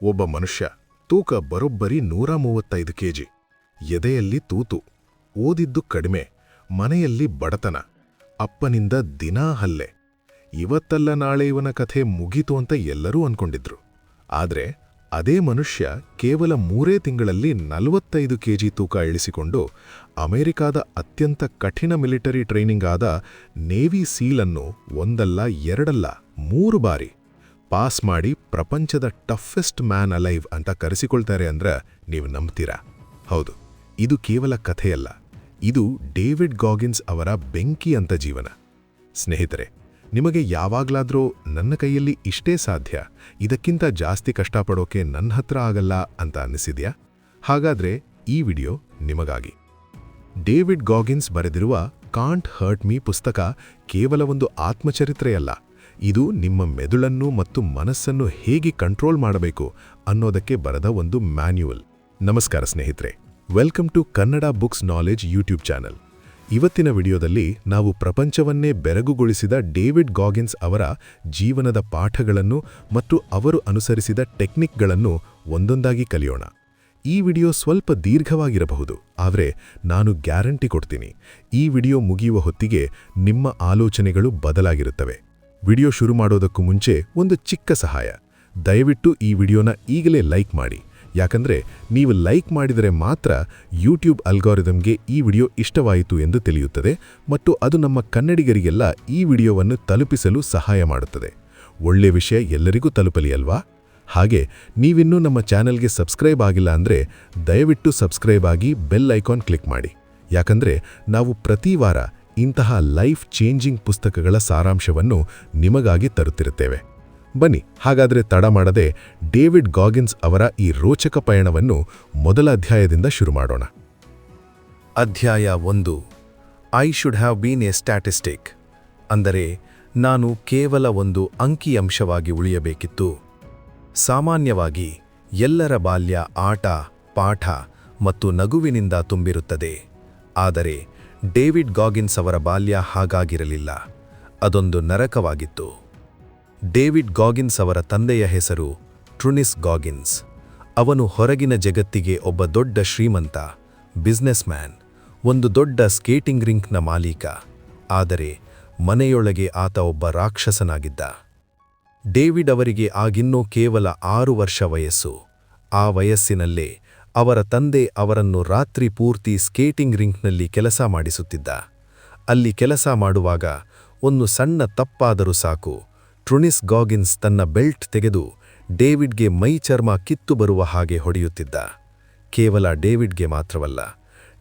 ಒಬ್ಬ ಮನುಷ್ಯ, ತೂಕ ಬರೋಬ್ಬರಿ 135 ಕೆಜಿ, ಎದೆಯಲ್ಲಿ ತೂತು, ಓದಿದ್ದು ಕಡಿಮೆ, ಮನೆಯಲ್ಲಿ ಬಡತನ, ಅಪ್ಪನಿಂದ ದಿನಾ ಹಲ್ಲೆ. ಇವತ್ತಲ್ಲ ನಾಳೆ ಇವನ ಕಥೆ ಮುಗೀತು ಅಂತ ಎಲ್ಲರೂ ಅನ್ಕೊಂಡಿದ್ರು. ಆದ್ರೆ ಅದೇ ಮನುಷ್ಯ ಕೇವಲ 3 ತಿಂಗಳಲ್ಲಿ 45 ಕೆಜಿ ತೂಕ ಇಳಿಸಿಕೊಂಡು ಅಮೆರಿಕಾದ ಅತ್ಯಂತ ಕಠಿಣ ಮಿಲಿಟರಿ ಟ್ರೈನಿಂಗ್ ಆದ ನೇವಿ ಸೀಲ್ ಅನ್ನು ಒಂದಲ್ಲ ಎರಡಲ್ಲ 3 ಬಾರಿ ಪಾಸ್ ಮಾಡಿ ಪ್ರಪಂಚದ ಟಫೆಸ್ಟ್ ಮ್ಯಾನ್ ಅಲೈವ್ ಅಂತ ಕರೆಸಿಕೊಳ್ತಾರೆ ಅಂದ್ರೆ ನೀವು ನಂಬ್ತೀರಾ? ಹೌದು, ಇದು ಕೇವಲ ಕಥೆಯಲ್ಲ, ಇದು ಡೇವಿಡ್ ಗಾಗಿನ್ಸ್ ಅವರ ಬೆಂಕಿ ಅಂತ ಜೀವನ. ಸ್ನೇಹಿತರೆ, ನಿಮಗೆ ಯಾವಾಗ್ಲಾದ್ರೂ ನನ್ನ ಕೈಯಲ್ಲಿ ಇಷ್ಟೇ ಸಾಧ್ಯ, ಇದಕ್ಕಿಂತ ಜಾಸ್ತಿ ಕಷ್ಟಪಡೋಕೆ ನನ್ನ ಹತ್ರ ಆಗಲ್ಲ ಅಂತ ಅನ್ನಿಸಿದ್ಯಾ? ಹಾಗಾದ್ರೆ ಈ ವಿಡಿಯೋ ನಿಮಗಾಗಿ. ಡೇವಿಡ್ ಗಾಗಿನ್ಸ್ ಬರೆದಿರುವ ಕಾಂಟ್ ಹರ್ಟ್ ಮೀ ಪುಸ್ತಕ ಕೇವಲ ಒಂದು ಆತ್ಮಚರಿತ್ರೆಯಲ್ಲ, ಇದು ನಿಮ್ಮ ಮೆದುಳನ್ನು ಮತ್ತು ಮನಸ್ಸನ್ನು ಹೇಗೆ ಕಂಟ್ರೋಲ್ ಮಾಡಬೇಕು ಅನ್ನೋದಕ್ಕೆ ಬರೆದ ಒಂದು ಮ್ಯಾನ್ಯುವಲ್. ನಮಸ್ಕಾರ ಸ್ನೇಹಿತರೆ, welcome to Kannada books knowledge YouTube channel. ಇವತ್ತಿನ ವಿಡಿಯೋದಲ್ಲಿ ನಾವು ಪ್ರಪಂಚವನ್ನೇ ಬೆರಗುಗೊಳಿಸಿದ ಡೇವಿಡ್ ಗಾಗಿನ್ಸ್ ಅವರ ಜೀವನದ ಪಾಠಗಳನ್ನು ಮತ್ತು ಅವರು ಅನುಸರಿಸಿದ ಟೆಕ್ನಿಕ್ಗಳನ್ನು ಒಂದೊಂದಾಗಿ ಕಲಿಯೋಣ. ಈ ವಿಡಿಯೋ ಸ್ವಲ್ಪ ದೀರ್ಘವಾಗಿರಬಹುದು, ಆದರೆ ನಾನು ಗ್ಯಾರಂಟಿ ಕೊಡ್ತೀನಿ, ಈ ವಿಡಿಯೋ ಮುಗಿಯುವ ಹೊತ್ತಿಗೆ ನಿಮ್ಮ ಆಲೋಚನೆಗಳು ಬದಲಾಗಿರುತ್ತವೆ. ವಿಡಿಯೋ ಶುರು ಮಾಡೋದಕ್ಕೂ ಮುಂಚೆ ಒಂದು ಚಿಕ್ಕ ಸಹಾಯ, ದಯವಿಟ್ಟು ಈ ವಿಡಿಯೋನ ಈಗಲೇ ಲೈಕ್ ಮಾಡಿ. ಯಾಕಂದ್ರೆ ನೀವು ಲೈಕ್ ಮಾಡಿದರೆ ಮಾತ್ರ ಯೂಟ್ಯೂಬ್ ಅಲ್ಗಾರಿದಮ್ಗೆ ಈ ವಿಡಿಯೋ ಇಷ್ಟವಾಯಿತು ಎಂದು ತಿಳಿಯುತ್ತದೆ ಮತ್ತು ಅದು ನಮ್ಮ ಕನ್ನಡಿಗರಿಗೆಲ್ಲ ಈ ವಿಡಿಯೋವನ್ನು ತಲುಪಿಸಲು ಸಹಾಯ ಮಾಡುತ್ತದೆ. ಒಳ್ಳೆ ವಿಷಯ ಎಲ್ಲರಿಗೂ ತಲುಪಲಿ ಅಲ್ವಾ? ಹಾಗೆ ನೀವಿನ್ನೂ ನಮ್ಮ ಚಾನೆಲ್ಗೆ ಸಬ್ಸ್ಕ್ರೈಬ್ ಆಗಿಲ್ಲ ಅಂದರೆ ದಯವಿಟ್ಟು ಸಬ್ಸ್ಕ್ರೈಬ್ ಆಗಿ ಬೆಲ್ ಐಕಾನ್ ಕ್ಲಿಕ್ ಮಾಡಿ. ಯಾಕಂದ್ರೆ ನಾವು ಪ್ರತಿ ವಾರ ಇಂತಹ ಲೈಫ್ ಚೇಂಜಿಂಗ್ ಪುಸ್ತಕಗಳ ಸಾರಾಂಶವನ್ನು ನಿಮಗಾಗಿ ತರುತ್ತಿರುತ್ತೇವೆ. ಬನ್ನಿ, ಹಾಗಾದರೆ ತಡ ಮಾಡದೆ ಡೇವಿಡ್ ಗಾಗಿನ್ಸ್ ಅವರ ಈ ರೋಚಕ ಪಯಣವನ್ನು ಮೊದಲ ಅಧ್ಯಾಯದಿಂದ ಶುರು ಮಾಡೋಣ. ಅಧ್ಯಾಯ 1. I should have been a statistic. ಅಂದರೆ ನಾನು ಕೇವಲ ಒಂದು ಅಂಕಿಅಂಶವಾಗಿ ಉಳಿಯಬೇಕಿತ್ತು. ಸಾಮಾನ್ಯವಾಗಿ ಎಲ್ಲರ ಬಾಲ್ಯ ಆಟ, ಪಾಠ ಮತ್ತು ನಗುವಿನಿಂದ ತುಂಬಿರುತ್ತದೆ. ಆದರೆ ಡೇವಿಡ್ ಗಾಗಿನ್ಸ್ ಅವರ ಬಾಲ್ಯ ಹಾಗಾಗಿರಲಿಲ್ಲ, ಅದೊಂದು ನರಕವಾಗಿತ್ತು. ಡೇವಿಡ್ ಗಾಗಿನ್ಸ್ ಅವರ ತಂದೆಯ ಹೆಸರು ಟ್ರುನಿಸ್ ಗಾಗಿನ್ಸ್. ಅವನು ಹೊರಗಿನ ಜಗತ್ತಿಗೆ ಒಬ್ಬ ದೊಡ್ಡ ಶ್ರೀಮಂತ, ಬಿಸ್ನೆಸ್ ಮ್ಯಾನ್, ಒಂದು ದೊಡ್ಡ ಸ್ಕೇಟಿಂಗ್ ರಿಂಕ್ನ ಮಾಲೀಕ. ಆದರೆ ಮನೆಯೊಳಗೆ ಆತ ಒಬ್ಬ ರಾಕ್ಷಸನಾಗಿದ್ದ. ಡೇವಿಡ್ ಅವರಿಗೆ ಆಗಿನ್ನೂ ಕೇವಲ 6 ವರ್ಷ ವಯಸ್ಸು. ಆ ವಯಸ್ಸಿನಲ್ಲೇ ಅವರ ತಂದೆ ಅವರನ್ನು ರಾತ್ರಿ ಪೂರ್ತಿ ಸ್ಕೇಟಿಂಗ್ ರಿಂಕ್ನಲ್ಲಿ ಕೆಲಸ ಮಾಡಿಸುತ್ತಿದ್ದ. ಅಲ್ಲಿ ಕೆಲಸ ಮಾಡುವಾಗ ಒಂದು ಸಣ್ಣ ತಪ್ಪಾದರೂ ಸಾಕು, ಟ್ರುನಿಸ್ ಗಾಗಿನ್ಸ್ ತನ್ನ ಬೆಲ್ಟ್ ತೆಗೆದು ಡೇವಿಡ್ಗೆ ಮೈ ಚರ್ಮ ಕಿತ್ತು ಬರುವ ಹಾಗೆ ಹೊಡೆಯುತ್ತಿದ್ದ. ಕೇವಲ ಡೇವಿಡ್ಗೆ ಮಾತ್ರವಲ್ಲ,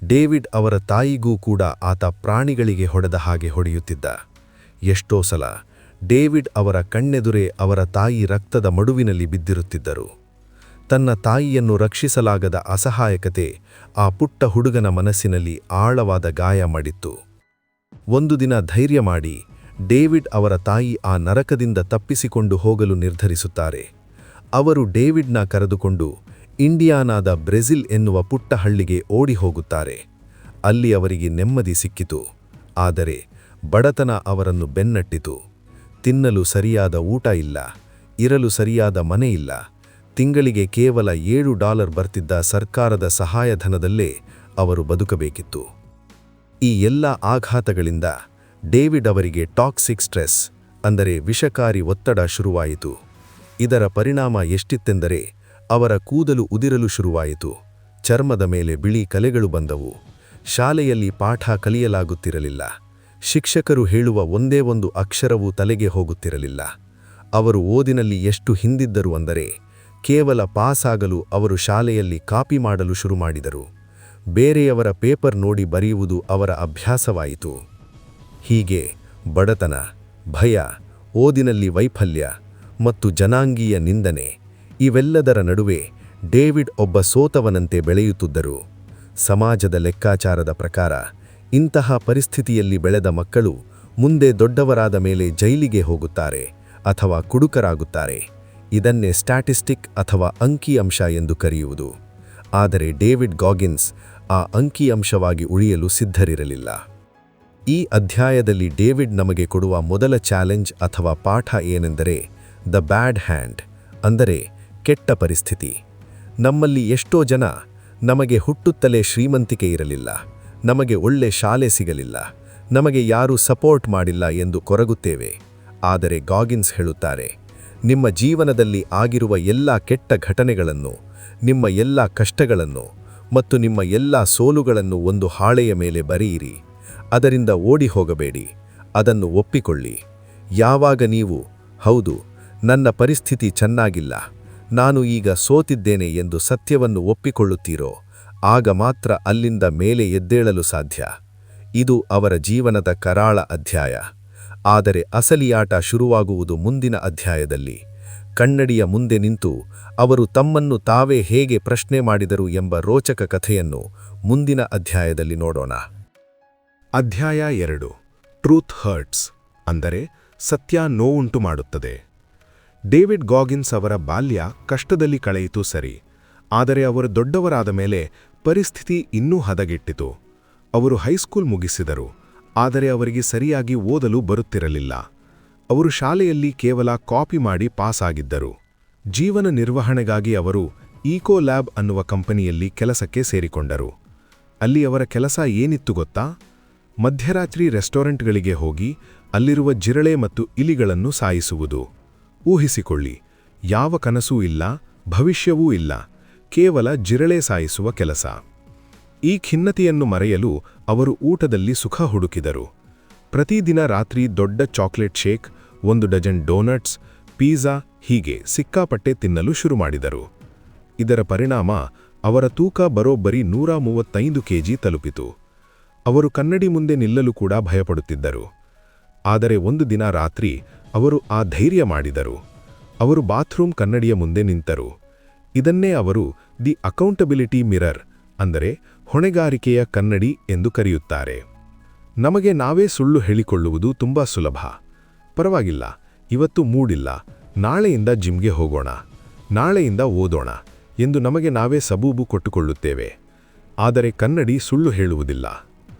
ಡೇವಿಡ್ ಅವರ ತಾಯಿಗೂ ಕೂಡ ಆತ ಪ್ರಾಣಿಗಳಿಗೆ ಹೊಡೆದ ಹಾಗೆ ಹೊಡೆಯುತ್ತಿದ್ದ. ಎಷ್ಟೋ ಸಲ ಡೇವಿಡ್ ಅವರ ಕಣ್ಣೆದುರೇ ಅವರ ತಾಯಿ ರಕ್ತದ ಮಡುವಿನಲ್ಲಿ ಬಿದ್ದಿರುತ್ತಿದ್ದರು. ತನ್ನ ತಾಯಿಯನ್ನು ರಕ್ಷಿಸಲಾಗದ ಅಸಹಾಯಕತೆ ಆ ಪುಟ್ಟ ಹುಡುಗನ ಮನಸ್ಸಿನಲ್ಲಿ ಆಳವಾದ ಗಾಯ ಮಾಡಿತ್ತು. ಒಂದು ದಿನ ಧೈರ್ಯ ಮಾಡಿ ಡೇವಿಡ್ ಅವರ ತಾಯಿ ಆ ನರಕದಿಂದ ತಪ್ಪಿಸಿಕೊಂಡು ಹೋಗಲು ನಿರ್ಧರಿಸುತ್ತಾರೆ. ಅವರು ಡೇವಿಡ್ನ ಕರೆದುಕೊಂಡು ಇಂಡಿಯಾನಾದ ಬ್ರೆಜಿಲ್ ಎನ್ನುವ ಪುಟ್ಟ ಹಳ್ಳಿಗೆ ಓಡಿ ಹೋಗುತ್ತಾರೆ. ಅಲ್ಲಿ ಅವರಿಗೆ ನೆಮ್ಮದಿ ಸಿಕ್ಕಿತು. ಆದರೆ ಬಡತನ ಅವರನ್ನು ಬೆನ್ನಟ್ಟಿತು. ತಿನ್ನಲು ಸರಿಯಾದ ಊಟ ಇಲ್ಲ, ಇರಲು ಸರಿಯಾದ ಮನೆ ಇಲ್ಲ. ತಿಂಗಳಿಗೆ ಕೇವಲ $7 ಬರ್ತಿದ್ದ ಸರ್ಕಾರದ ಸಹಾಯಧನದಲ್ಲೇ ಅವರು ಬದುಕಬೇಕಿತ್ತು. ಈ ಎಲ್ಲ ಆಘಾತಗಳಿಂದ ಡೇವಿಡ್ ಅವರಿಗೆ ಟಾಕ್ಸಿಕ್ ಸ್ಟ್ರೆಸ್, ಅಂದರೆ ವಿಷಕಾರಿ ಒತ್ತಡ ಶುರುವಾಯಿತು. ಇದರ ಪರಿಣಾಮ ಎಷ್ಟಿತ್ತೆಂದರೆ ಅವರ ಕೂದಲು ಉದಿರಲು ಶುರುವಾಯಿತು, ಚರ್ಮದ ಮೇಲೆ ಬಿಳಿ ಕಲೆಗಳು ಬಂದವು. ಶಾಲೆಯಲ್ಲಿ ಪಾಠ ಕಲಿಯಲಾಗುತ್ತಿರಲಿಲ್ಲ. ಶಿಕ್ಷಕರು ಹೇಳುವ ಒಂದೇ ಒಂದು ಅಕ್ಷರವೂ ತಲೆಗೆ ಹೋಗುತ್ತಿರಲಿಲ್ಲ. ಅವರು ಓದಿನಲ್ಲಿ ಎಷ್ಟು ಹಿಂದಿದ್ದರು ಅಂದರೆ ಕೇವಲ ಪಾಸಾಗಲು ಅವರು ಶಾಲೆಯಲ್ಲಿ ಕಾಪಿ ಮಾಡಲು ಶುರು ಮಾಡಿದರು. ಬೇರೆಯವರ ಪೇಪರ್ ನೋಡಿ ಬರೆಯುವುದು ಅವರ ಅಭ್ಯಾಸವಾಯಿತು. ಹೀಗೆ ಬಡತನ, ಭಯ, ಓದಿನಲ್ಲಿ ವೈಫಲ್ಯ ಮತ್ತು ಜನಾಂಗೀಯ ನಿಂದನೆ, ಇವೆಲ್ಲದರ ನಡುವೆ ಡೇವಿಡ್ ಒಬ್ಬ ಸೋತವನಂತೆ ಬೆಳೆಯುತ್ತಿದ್ದರು. ಸಮಾಜದ ಲೆಕ್ಕಾಚಾರದ ಪ್ರಕಾರ ಇಂತಹ ಪರಿಸ್ಥಿತಿಯಲ್ಲಿ ಬೆಳೆದ ಮಕ್ಕಳು ಮುಂದೆ ದೊಡ್ಡವರಾದ ಮೇಲೆ ಜೈಲಿಗೆ ಹೋಗುತ್ತಾರೆ ಅಥವಾ ಕುಡುಕರಾಗುತ್ತಾರೆ. ಇದನ್ನೇ ಸ್ಟ್ಯಾಟಿಸ್ಟಿಕ್ ಅಥವಾ ಅಂಕಿಅಂಶ ಎಂದು ಕರೆಯುವುದು. ಆದರೆ ಡೇವಿಡ್ ಗಾಗಿನ್ಸ್ ಆ ಅಂಕಿಅಂಶವಾಗಿ ಉಳಿಯಲು ಸಿದ್ಧರಿರಲಿಲ್ಲ. ಈ ಅಧ್ಯಾಯದಲ್ಲಿ ಡೇವಿಡ್ ನಮಗೆ ಕೊಡುವ ಮೊದಲ ಚಾಲೆಂಜ್ ಅಥವಾ ಪಾಠ ಏನೆಂದರೆ ದ ಬ್ಯಾಡ್ ಹ್ಯಾಂಡ್, ಅಂದರೆ ಕೆಟ್ಟ ಪರಿಸ್ಥಿತಿ. ನಮ್ಮಲ್ಲಿ ಎಷ್ಟೋ ಜನ ನಮಗೆ ಹುಟ್ಟುತ್ತಲೇ ಶ್ರೀಮಂತಿಕೆ ಇರಲಿಲ್ಲ, ನಮಗೆ ಒಳ್ಳೆ ಶಾಲೆ ಸಿಗಲಿಲ್ಲ, ನಮಗೆ ಯಾರೂ ಸಪೋರ್ಟ್ ಮಾಡಿಲ್ಲ ಎಂದು ಕೊರಗುತ್ತೇವೆ. ಆದರೆ ಗಾಗಿನ್ಸ್ ಹೇಳುತ್ತಾರೆ, ನಿಮ್ಮ ಜೀವನದಲ್ಲಿ ಆಗಿರುವ ಎಲ್ಲ ಕೆಟ್ಟ ಘಟನೆಗಳನ್ನು, ನಿಮ್ಮ ಎಲ್ಲ ಕಷ್ಟಗಳನ್ನು ಮತ್ತು ನಿಮ್ಮ ಎಲ್ಲ ಸೋಲುಗಳನ್ನು ಒಂದು ಹಾಳೆಯ ಮೇಲೆ ಬರೆಯಿರಿ. ಅದರಿಂದ ಓಡಿ ಹೋಗಬೇಡಿ, ಅದನ್ನು ಒಪ್ಪಿಕೊಳ್ಳಿ. ಯಾವಾಗ ನೀವು ಹೌದು, ನನ್ನ ಪರಿಸ್ಥಿತಿ ಚೆನ್ನಾಗಿಲ್ಲ, ನಾನು ಈಗ ಸೋತಿದ್ದೇನೆ ಎಂದು ಸತ್ಯವನ್ನು ಒಪ್ಪಿಕೊಳ್ಳುತ್ತೀರೋ, ಆಗ ಮಾತ್ರ ಅಲ್ಲಿಂದ ಮೇಲೆ ಎದ್ದೇಳಲು ಸಾಧ್ಯ. ಇದು ಅವರ ಜೀವನದ ಕರಾಳ ಅಧ್ಯಾಯ. ಆದರೆ ಅಸಲಿಯಾಟ ಶುರುವಾಗುವುದು ಮುಂದಿನ ಅಧ್ಯಾಯದಲ್ಲಿ. ಕನ್ನಡಿಯ ಮುಂದೆ ನಿಂತು ಅವರು ತಮ್ಮನ್ನು ತಾವೇ ಹೇಗೆ ಪ್ರಶ್ನೆ ಮಾಡಿದರು ಎಂಬ ರೋಚಕ ಕಥೆಯನ್ನು ಮುಂದಿನ ಅಧ್ಯಾಯದಲ್ಲಿ ನೋಡೋಣ. ಅಧ್ಯಾಯ 2. ಟ್ರೂತ್ ಹರ್ಟ್ಸ್, ಅಂದರೆ ಸತ್ಯ ನೋವುಂಟು ಮಾಡುತ್ತದೆ. ಡೇವಿಡ್ ಗಾಗಿನ್ಸ್ ಅವರ ಬಾಲ್ಯ ಕಷ್ಟದಲ್ಲಿ ಕಳೆಯಿತು ಸರಿ, ಆದರೆ ಅವರು ದೊಡ್ಡವರಾದ ಮೇಲೆ ಪರಿಸ್ಥಿತಿ ಇನ್ನೂ ಹದಗೆಟ್ಟಿತು. ಅವರು ಹೈಸ್ಕೂಲ್ ಮುಗಿಸಿದರು, ಆದರೆ ಅವರಿಗೆ ಸರಿಯಾಗಿ ಓದಲು ಬರುತ್ತಿರಲಿಲ್ಲ. ಅವರು ಶಾಲೆಯಲ್ಲಿ ಕೇವಲ ಕಾಪಿ ಮಾಡಿ ಪಾಸ್ ಆಗಿದ್ದರು. ಜೀವನ ನಿರ್ವಹಣೆಗಾಗಿ ಅವರು ಈಕೋ ಲ್ಯಾಬ್ ಅನ್ನುವ ಕಂಪನಿಯಲ್ಲಿ ಕೆಲಸಕ್ಕೆ ಸೇರಿಕೊಂಡರು. ಅಲ್ಲಿ ಅವರ ಕೆಲಸ ಏನಿತ್ತು ಗೊತ್ತಾ? ಮಧ್ಯರಾತ್ರಿ ರೆಸ್ಟೋರೆಂಟ್ಗಳಿಗೆ ಹೋಗಿ ಅಲ್ಲಿರುವ ಜಿರಳೆ ಮತ್ತು ಇಲಿಗಳನ್ನು ಸಾಯಿಸುವುದು. ಊಹಿಸಿಕೊಳ್ಳಿ, ಯಾವ ಕನಸೂ ಇಲ್ಲ, ಭವಿಷ್ಯವೂ ಇಲ್ಲ, ಕೇವಲ ಜಿರಳೆ ಸಾಯಿಸುವ ಕೆಲಸ. ಈ ಖಿನ್ನತೆಯನ್ನು ಮರೆಯಲು ಅವರು ಊಟದಲ್ಲಿ ಸುಖ ಹುಡುಕಿದರು. ಪ್ರತಿದಿನ ರಾತ್ರಿ ದೊಡ್ಡ chocolate shake, 1 dozen donuts, pizza ಹೀಗೆ ಸಿಕ್ಕಾಪಟ್ಟೆ ತಿನ್ನಲು ಶುರುಮಾಡಿದರು. ಇದರ ಪರಿಣಾಮ ಅವರ ತೂಕ ಬರೋಬ್ಬರಿ 135 ಕೆಜಿ ತಲುಪಿತು. ಅವರು ಕನ್ನಡಿ ಮುಂದೆ ನಿಲ್ಲಲು ಕೂಡ ಭಯಪಡುತ್ತಿದ್ದರು. ಆದರೆ ಒಂದು ದಿನ ರಾತ್ರಿ ಅವರು ಆ ಧೈರ್ಯ ಮಾಡಿದರು. ಅವರು ಬಾತ್ರೂಮ್ ಕನ್ನಡಿಯ ಮುಂದೆ ನಿಂತರು. ಇದನ್ನೇ ಅವರು ದಿ ಅಕೌಂಟಬಿಲಿಟಿ ಮಿರರ್, ಅಂದರೆ ಹೊಣೆಗಾರಿಕೆಯ ಕನ್ನಡಿ ಎಂದು ಕರೆಯುತ್ತಾರೆ. ನಮಗೆ ನಾವೇ ಸುಳ್ಳು ಹೇಳಿಕೊಳ್ಳುವುದು ತುಂಬಾ ಸುಲಭ. ಪರವಾಗಿಲ್ಲ, ಇವತ್ತು ಮೂಡಿಲ್ಲ, ನಾಳೆಯಿಂದ ಜಿಮ್ಗೆ ಹೋಗೋಣ, ನಾಳೆಯಿಂದ ಓದೋಣ ಎಂದು ನಮಗೆ ನಾವೇ ಸಬೂಬು ಕೊಟ್ಟುಕೊಳ್ಳುತ್ತೇವೆ. ಆದರೆ ಕನ್ನಡಿ ಸುಳ್ಳು ಹೇಳುವುದಿಲ್ಲ.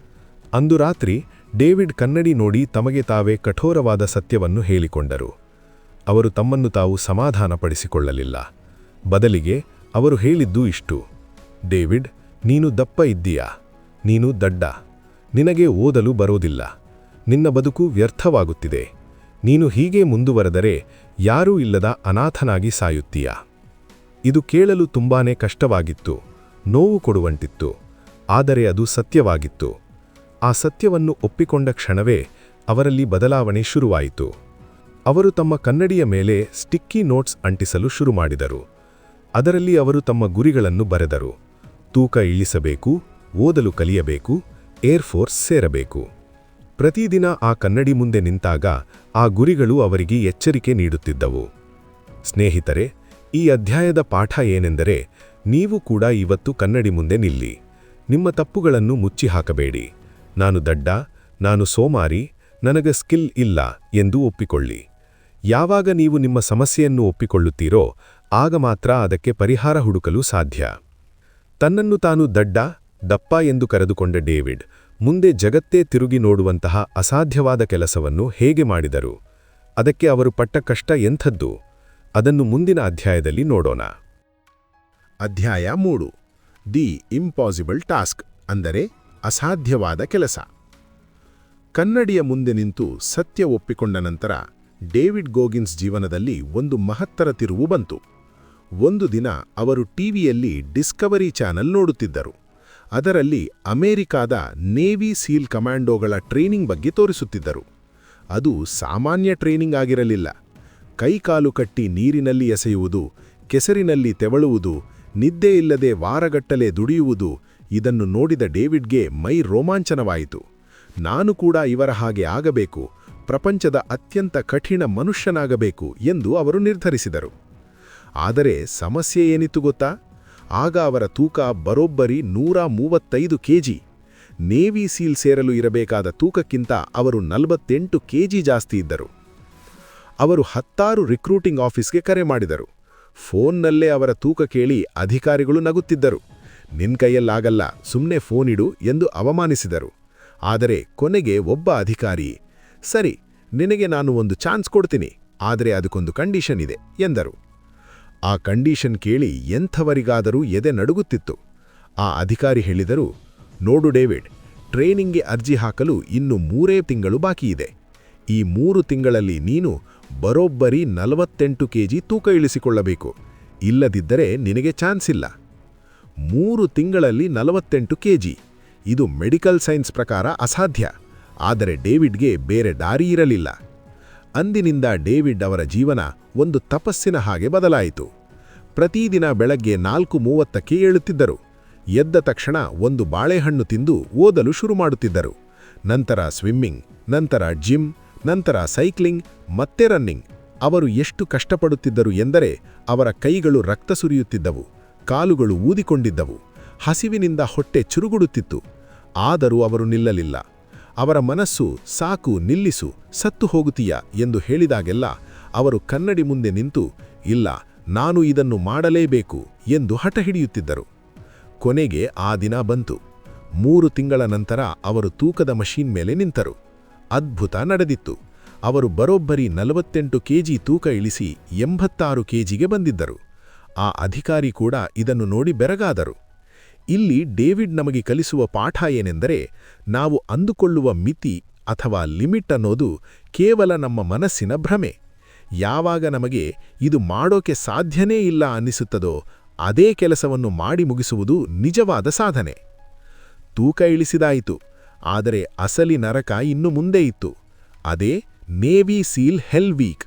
ಅಂದು ರಾತ್ರಿ ಡೇವಿಡ್ ಕನ್ನಡಿ ನೋಡಿ ತಮಗೆ ತಾವೇ ಕಠೋರವಾದ ಸತ್ಯವನ್ನು ಹೇಳಿಕೊಂಡರು. ಅವರು ತಮ್ಮನ್ನು ತಾವು ಸಮಾಧಾನಪಡಿಸಿಕೊಳ್ಳಲಿಲ್ಲ. ಬದಲಿಗೆ ಅವರು ಹೇಳಿದ್ದು ಇಷ್ಟು: ಡೇವಿಡ್, ನೀನು ದಪ್ಪ ಇದ್ದೀಯಾ, ನೀನು ದಡ್ಡ, ನಿನಗೆ ಓದಲು ಬರೋದಿಲ್ಲ, ನಿನ್ನ ಬದುಕು ವ್ಯರ್ಥವಾಗುತ್ತಿದೆ, ನೀನು ಹೀಗೆ ಮುಂದುವರೆದರೆ ಯಾರೂ ಇಲ್ಲದ ಅನಾಥನಾಗಿ ಸಾಯುತ್ತೀಯ. ಇದು ಕೇಳಲು ತುಂಬಾನೇ ಕಷ್ಟವಾಗಿತ್ತು, ನೋವು ಕೊಡುವಂತಿತ್ತು, ಆದರೆ ಅದು ಸತ್ಯವಾಗಿತ್ತು. ಆ ಸತ್ಯವನ್ನು ಒಪ್ಪಿಕೊಂಡ ಕ್ಷಣವೇ ಅವರಲ್ಲಿ ಬದಲಾವಣೆ ಶುರುವಾಯಿತು. ಅವರು ತಮ್ಮ ಕನ್ನಡಿಯ ಮೇಲೆ ಸ್ಟಿಕ್ಕಿ ನೋಟ್ಸ್ ಅಂಟಿಸಲು ಶುರುಮಾಡಿದರು. ಅದರಲ್ಲಿ ಅವರು ತಮ್ಮ ಗುರಿಗಳನ್ನು ಬರೆದರು. ತೂಕ ಇಳಿಸಬೇಕು, ಓದಲು ಕಲಿಯಬೇಕು, ಏರ್ಫೋರ್ಸ್ ಸೇರಬೇಕು. ಪ್ರತಿದಿನ ಆ ಕನ್ನಡಿ ಮುಂದೆ ನಿಂತಾಗ ಆ ಗುರಿಗಳು ಅವರಿಗೆ ಎಚ್ಚರಿಕೆ ನೀಡುತ್ತಿದ್ದವು. ಸ್ನೇಹಿತರೆ, ಈ ಅಧ್ಯಾಯದ ಪಾಠ ಏನೆಂದರೆ, ನೀವು ಕೂಡ ಇವತ್ತು ಕನ್ನಡಿ ಮುಂದೆ ನಿಲ್ಲಿ. ನಿಮ್ಮ ತಪ್ಪುಗಳನ್ನು ಮುಚ್ಚಿ ಹಾಕಬೇಡಿ. ನಾನು ದಡ್ಡ, ನಾನು ಸೋಮಾರಿ, ನನಗೆ ಸ್ಕಿಲ್ ಇಲ್ಲ ಎಂದು ಒಪ್ಪಿಕೊಳ್ಳಿ. ಯಾವಾಗ ನೀವು ನಿಮ್ಮ ಸಮಸ್ಯೆಯನ್ನು ಒಪ್ಪಿಕೊಳ್ಳುತ್ತೀರೋ ಆಗ ಮಾತ್ರ ಅದಕ್ಕೆ ಪರಿಹಾರ ಹುಡುಕಲು ಸಾಧ್ಯ. ತನ್ನನ್ನು ತಾನು ದಡ್ಡ, ದಪ್ಪ ಎಂದು ಕರೆದುಕೊಂಡ ಡೇವಿಡ್ ಮುಂದೆ ಜಗತ್ತೇ ತಿರುಗಿ ನೋಡುವಂತಹ ಅಸಾಧ್ಯವಾದ ಕೆಲಸವನ್ನು ಹೇಗೆ ಮಾಡಿದರು? ಅದಕ್ಕೆ ಅವರು ಪಟ್ಟ ಕಷ್ಟ ಎಂಥದ್ದು? ಅದನ್ನು ಮುಂದಿನ ಅಧ್ಯಾಯದಲ್ಲಿ ನೋಡೋಣ. ಅಧ್ಯಾಯ 3. ದಿ ಇಂಪಾಸಿಬಲ್ ಟಾಸ್ಕ್, ಅಂದರೆ ಅಸಾಧ್ಯವಾದ ಕೆಲಸ. ಕನ್ನಡಿಯ ಮುಂದೆ ನಿಂತು ಸತ್ಯ ಒಪ್ಪಿಕೊಂಡ ನಂತರ ಡೇವಿಡ್ ಗಾಗಿನ್ಸ್ ಜೀವನದಲ್ಲಿ ಒಂದು ಮಹತ್ತರ ತಿರುವು ಬಂತು. ಒಂದು ದಿನ ಅವರು ಟಿವಿಯಲ್ಲಿ ಡಿಸ್ಕವರಿ ಚಾನೆಲ್ ನೋಡುತ್ತಿದ್ದರು. ಅದರಲ್ಲಿ ಅಮೆರಿಕಾದ ನೇವಿ ಸೀಲ್ ಕಮಾಂಡೋಗಳ ಟ್ರೈನಿಂಗ್ ಬಗ್ಗೆ ತೋರಿಸುತ್ತಿದ್ದರು. ಅದು ಸಾಮಾನ್ಯ ಟ್ರೈನಿಂಗ್ ಆಗಿರಲಿಲ್ಲ. ಕೈಕಾಲು ಕಟ್ಟಿ ನೀರಿನಲ್ಲಿ ಎಸೆಯುವುದು, ಕೆಸರಿನಲ್ಲಿ ತೆವಳುವುದು, ನಿದ್ದೆ ಇಲ್ಲದೆ ವಾರಗಟ್ಟಲೆ ದುಡಿಯುವುದು. ಇದನ್ನು ನೋಡಿದ ಡೇವಿಡ್ಗೆ ಮೈ ರೋಮಾಂಚನವಾಯಿತು. ನಾನು ಕೂಡ ಇವರ ಹಾಗೆ ಆಗಬೇಕು, ಪ್ರಪಂಚದ ಅತ್ಯಂತ ಕಠಿಣ ಮನುಷ್ಯನಾಗಬೇಕು ಎಂದು ಅವರು ನಿರ್ಧರಿಸಿದರು. ಆದರೆ ಸಮಸ್ಯೆ ಏನಿತ್ತು ಗೊತ್ತಾ? ಆಗ ಅವರ ತೂಕ ಬರೋಬ್ಬರಿ 135 ಕೆಜಿ. ನೇವಿ ಸೀಲ್ ಸೇರಲು ಇರಬೇಕಾದ ತೂಕಕ್ಕಿಂತ ಅವರು 48 ಕೆಜಿ ಜಾಸ್ತಿ ಇದ್ದರು. ಅವರು 10 ರಿಕ್ರೂಟಿಂಗ್ ಆಫೀಸ್ಗೆ ಕರೆ ಮಾಡಿದರು. ಫೋನ್ನಲ್ಲೇ ಅವರ ತೂಕ ಕೇಳಿ ಅಧಿಕಾರಿಗಳು ನಗುತ್ತಿದ್ದರು. ನಿನ್ ಕೈಯಲ್ಲಾಗಲ್ಲ, ಸುಮ್ಮನೆ ಫೋನ್ ಇಡು ಎಂದು ಅವಮಾನಿಸಿದರು. ಆದರೆ ಕೊನೆಗೆ ಒಬ್ಬ ಅಧಿಕಾರಿ, ಸರಿ, ನಿನಗೆ ನಾನು ಒಂದು ಚಾನ್ಸ್ ಕೊಡ್ತೀನಿ, ಆದರೆ ಅದಕ್ಕೊಂದು ಕಂಡೀಷನ್ ಇದೆ ಎಂದರು. ಆ ಕಂಡೀಷನ್ ಕೇಳಿ ಎಂಥವರಿಗಾದರೂ ಎದೆ ನಡುಗುತ್ತಿತ್ತು. ಆ ಅಧಿಕಾರಿ ಹೇಳಿದರು, ನೋಡು ಡೇವಿಡ್, ಟ್ರೈನಿಂಗ್ಗೆ ಅರ್ಜಿ ಹಾಕಲು ಇನ್ನು 3 ತಿಂಗಳು ಬಾಕಿಯಿದೆ. ಈ 3 ತಿಂಗಳಲ್ಲಿ ನೀನು ಬರೋಬ್ಬರಿ 48 ಕೆಜಿ ತೂಕ ಇಳಿಸಿಕೊಳ್ಳಬೇಕು. ಇಲ್ಲದಿದ್ದರೆ ನಿನಗೆ ಚಾನ್ಸ್ ಇಲ್ಲ. 3 ತಿಂಗಳಲ್ಲಿ 48 ಕೆಜಿ. ಇದು ಮೆಡಿಕಲ್ ಸೈನ್ಸ್ ಪ್ರಕಾರ ಅಸಾಧ್ಯ. ಆದರೆ ಡೇವಿಡ್ಗೆ ಬೇರೆ ದಾರಿ ಇರಲಿಲ್ಲ. ಅಂದಿನಿಂದ ಡೇವಿಡ್ ಅವರ ಜೀವನ ಒಂದು ತಪಸ್ಸಿನ ಹಾಗೆ ಬದಲಾಯಿತು. ಪ್ರತಿದಿನ ಬೆಳಗ್ಗೆ 4:30ಕ್ಕೆ ಏಳುತ್ತಿದ್ದರು. ಎದ್ದ ತಕ್ಷಣ ಒಂದು ಬಾಳೆಹಣ್ಣು ತಿಂದು ಓದಲು ಶುರು ಮಾಡುತ್ತಿದ್ದರು. ನಂತರ ಸ್ವಿಮ್ಮಿಂಗ್, ನಂತರ ಜಿಮ್, ನಂತರ ಸೈಕ್ಲಿಂಗ್, ಮತ್ತೆ ರನ್ನಿಂಗ್. ಅವರು ಎಷ್ಟು ಕಷ್ಟಪಡುತ್ತಿದ್ದರು ಎಂದರೆ ಅವರ ಕೈಗಳು ರಕ್ತ ಸುರಿಯುತ್ತಿದ್ದವು, ಕಾಲುಗಳು ಊದಿಕೊಂಡಿದ್ದವು, ಹಸಿವಿನಿಂದ ಹೊಟ್ಟೆ ಚುರುಗುಡುತ್ತಿತ್ತು. ಆದರೂ ಅವರು ನಿಲ್ಲಲಿಲ್ಲ. ಅವರ ಮನಸ್ಸು, ಸಾಕು ನಿಲ್ಲಿಸು, ಸತ್ತು ಹೋಗುತ್ತೀಯಾ ಎಂದು ಹೇಳಿದಾಗೆಲ್ಲ ಅವರು ಕನ್ನಡಿ ಮುಂದೆ ನಿಂತು, ಇಲ್ಲ, ನಾನು ಇದನ್ನು ಮಾಡಲೇಬೇಕು ಎಂದು ಹಠ ಹಿಡಿಯುತ್ತಿದ್ದರು. ಕೊನೆಗೆ ಆ ದಿನ ಬಂತು. 3 ತಿಂಗಳ ನಂತರ ಅವರು ತೂಕದ ಮಷೀನ್ ಮೇಲೆ ನಿಂತರು. ಅದ್ಭುತ ನಡೆದಿತ್ತು. ಅವರು ಬರೋಬ್ಬರಿ 48 ಕೆಜಿ ತೂಕ ಇಳಿಸಿ 86 ಕೆಜಿಗೆ ಬಂದಿದ್ದರು. ಆ ಅಧಿಕಾರಿ ಕೂಡ ಇದನ್ನು ನೋಡಿ ಬೆರಗಾದರು. ಇಲ್ಲಿ ಡೇವಿಡ್ ನಮಗೆ ಕಲಿಸುವ ಪಾಠ ಏನೆಂದರೆ, ನಾವು ಅಂದುಕೊಳ್ಳುವ ಮಿತಿ ಅಥವಾ ಲಿಮಿಟ್ ಅನ್ನೋದು ಕೇವಲ ನಮ್ಮ ಮನಸ್ಸಿನ ಭ್ರಮೆ. ಯಾವಾಗ ನಮಗೆ ಇದು ಮಾಡೋಕೆ ಸಾಧ್ಯನೇ ಇಲ್ಲ ಅನ್ನಿಸುತ್ತದೋ ಅದೇ ಕೆಲಸವನ್ನು ಮಾಡಿ ಮುಗಿಸುವುದು ನಿಜವಾದ ಸಾಧನೆ. ತೂಕ ಇಳಿಸಿದಾಯಿತು, ಆದರೆ ಅಸಲಿ ನರಕ ಇನ್ನು ಮುಂದೆ ಇತ್ತು. ಅದೇ ನೇವಿ ಸೀಲ್ ಹೆಲ್ ವೀಕ್.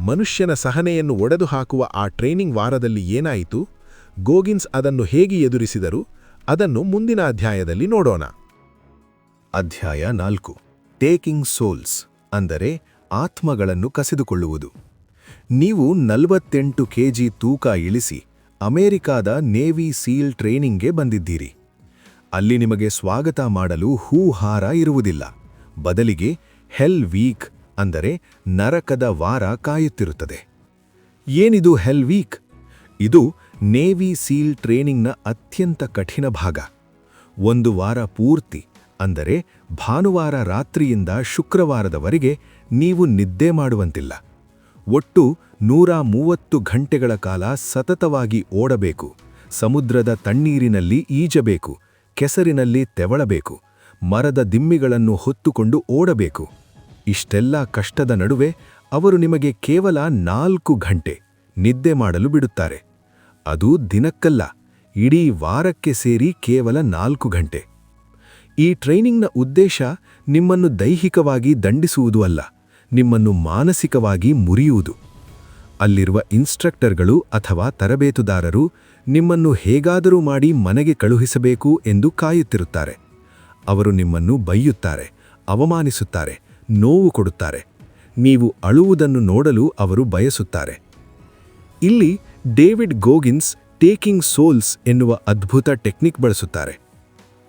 ಮನುಷ್ಯನ ಸಹನೆಯನ್ನು ಒಡೆದು ಹಾಕುವ ಆ ಟ್ರೈನಿಂಗ್ ವಾರದಲ್ಲಿ ಏನಾಯಿತು? ಗೋಗಿನ್ಸ್ ಅದನ್ನು ಹೇಗೆ ಎದುರಿಸಿದರು? ಅದನ್ನು ಮುಂದಿನ ಅಧ್ಯಾಯದಲ್ಲಿ ನೋಡೋಣ. ಅಧ್ಯಾಯ 4. ಟೇಕಿಂಗ್ ಸೋಲ್ಸ್, ಅಂದರೆ ಆತ್ಮಗಳನ್ನು ಕಸಿದುಕೊಳ್ಳುವುದು. ನೀವು 48 ಕೆಜಿ ತೂಕ ಇಳಿಸಿ ಅಮೆರಿಕಾದ ನೇವಿ ಸೀಲ್ ಟ್ರೈನಿಂಗ್ಗೆ ಬಂದಿದ್ದೀರಿ. ಅಲ್ಲಿ ನಿಮಗೆ ಸ್ವಾಗತ ಮಾಡಲು ಹೂಹಾರ ಇರುವುದಿಲ್ಲ. ಬದಲಿಗೆ ಹೆಲ್ ವೀಕ್, ಅಂದರೆ ನರಕದ ವಾರ ಕಾಯುತ್ತಿರುತ್ತದೆ. ಏನಿದು ಹೆಲ್ ವೀಕ್? ಇದು ನೇವಿ ಸೀಲ್ ಟ್ರೈನಿಂಗ್ನ ಅತ್ಯಂತ ಕಠಿಣ ಭಾಗ. 1 ವಾರ ಪೂರ್ತಿ, ಅಂದರೆ ಭಾನುವಾರ ರಾತ್ರಿಯಿಂದ ಶುಕ್ರವಾರದವರೆಗೆ ನೀವು ನಿದ್ದೆ ಮಾಡುವಂತಿಲ್ಲ. ಒಟ್ಟು 130 ಗಂಟೆಗಳ ಕಾಲ ಸತತವಾಗಿ ಓಡಬೇಕು, ಸಮುದ್ರದ ತಣ್ಣೀರಿನಲ್ಲಿ ಈಜಬೇಕು, ಕೆಸರಿನಲ್ಲಿ ತೆವಳಬೇಕು, ಮರದ ದಿಮ್ಮಿಗಳನ್ನು ಹೊತ್ತುಕೊಂಡು ಓಡಬೇಕು. ಇಷ್ಟೆಲ್ಲ ಕಷ್ಟದ ನಡುವೆ ಅವರು ನಿಮಗೆ ಕೇವಲ 4 ಗಂಟೆ ನಿದ್ದೆ ಮಾಡಲು ಬಿಡುತ್ತಾರೆ. ಅದು ದಿನಕ್ಕಲ್ಲ, ಇಡೀ ವಾರಕ್ಕೆ ಸೇರಿ ಕೇವಲ 4 ಗಂಟೆ. ಈ ಟ್ರೈನಿಂಗ್ನ ಉದ್ದೇಶ ನಿಮ್ಮನ್ನು ದೈಹಿಕವಾಗಿ ದಂಡಿಸುವುದು ಅಲ್ಲ, ನಿಮ್ಮನ್ನು ಮಾನಸಿಕವಾಗಿ ಮುರಿಯುವುದು. ಅಲ್ಲಿರುವ ಇನ್ಸ್ಟ್ರಕ್ಟರ್ಗಳು ಅಥವಾ ತರಬೇತುದಾರರು ನಿಮ್ಮನ್ನು ಹೇಗಾದರೂ ಮಾಡಿ ಮನೆಗೆ ಕಳುಹಿಸಬೇಕು ಎಂದು ಕಾಯುತ್ತಿರುತ್ತಾರೆ. ಅವರು ನಿಮ್ಮನ್ನು ಬೈಯುತ್ತಾರೆ, ಅವಮಾನಿಸುತ್ತಾರೆ, ನೋವು ಕೊಡುತ್ತಾರೆ. ನೀವು ಅಳುವುದನ್ನು ನೋಡಲು ಅವರು ಬಯಸುತ್ತಾರೆ. ಇಲ್ಲಿ ಡೇವಿಡ್ ಗೋಗಿನ್ಸ್ ಟೇಕಿಂಗ್ ಸೋಲ್ಸ್ ಎನ್ನುವ ಅದ್ಭುತ ಟೆಕ್ನಿಕ್ ಬಳಸುತ್ತಾರೆ.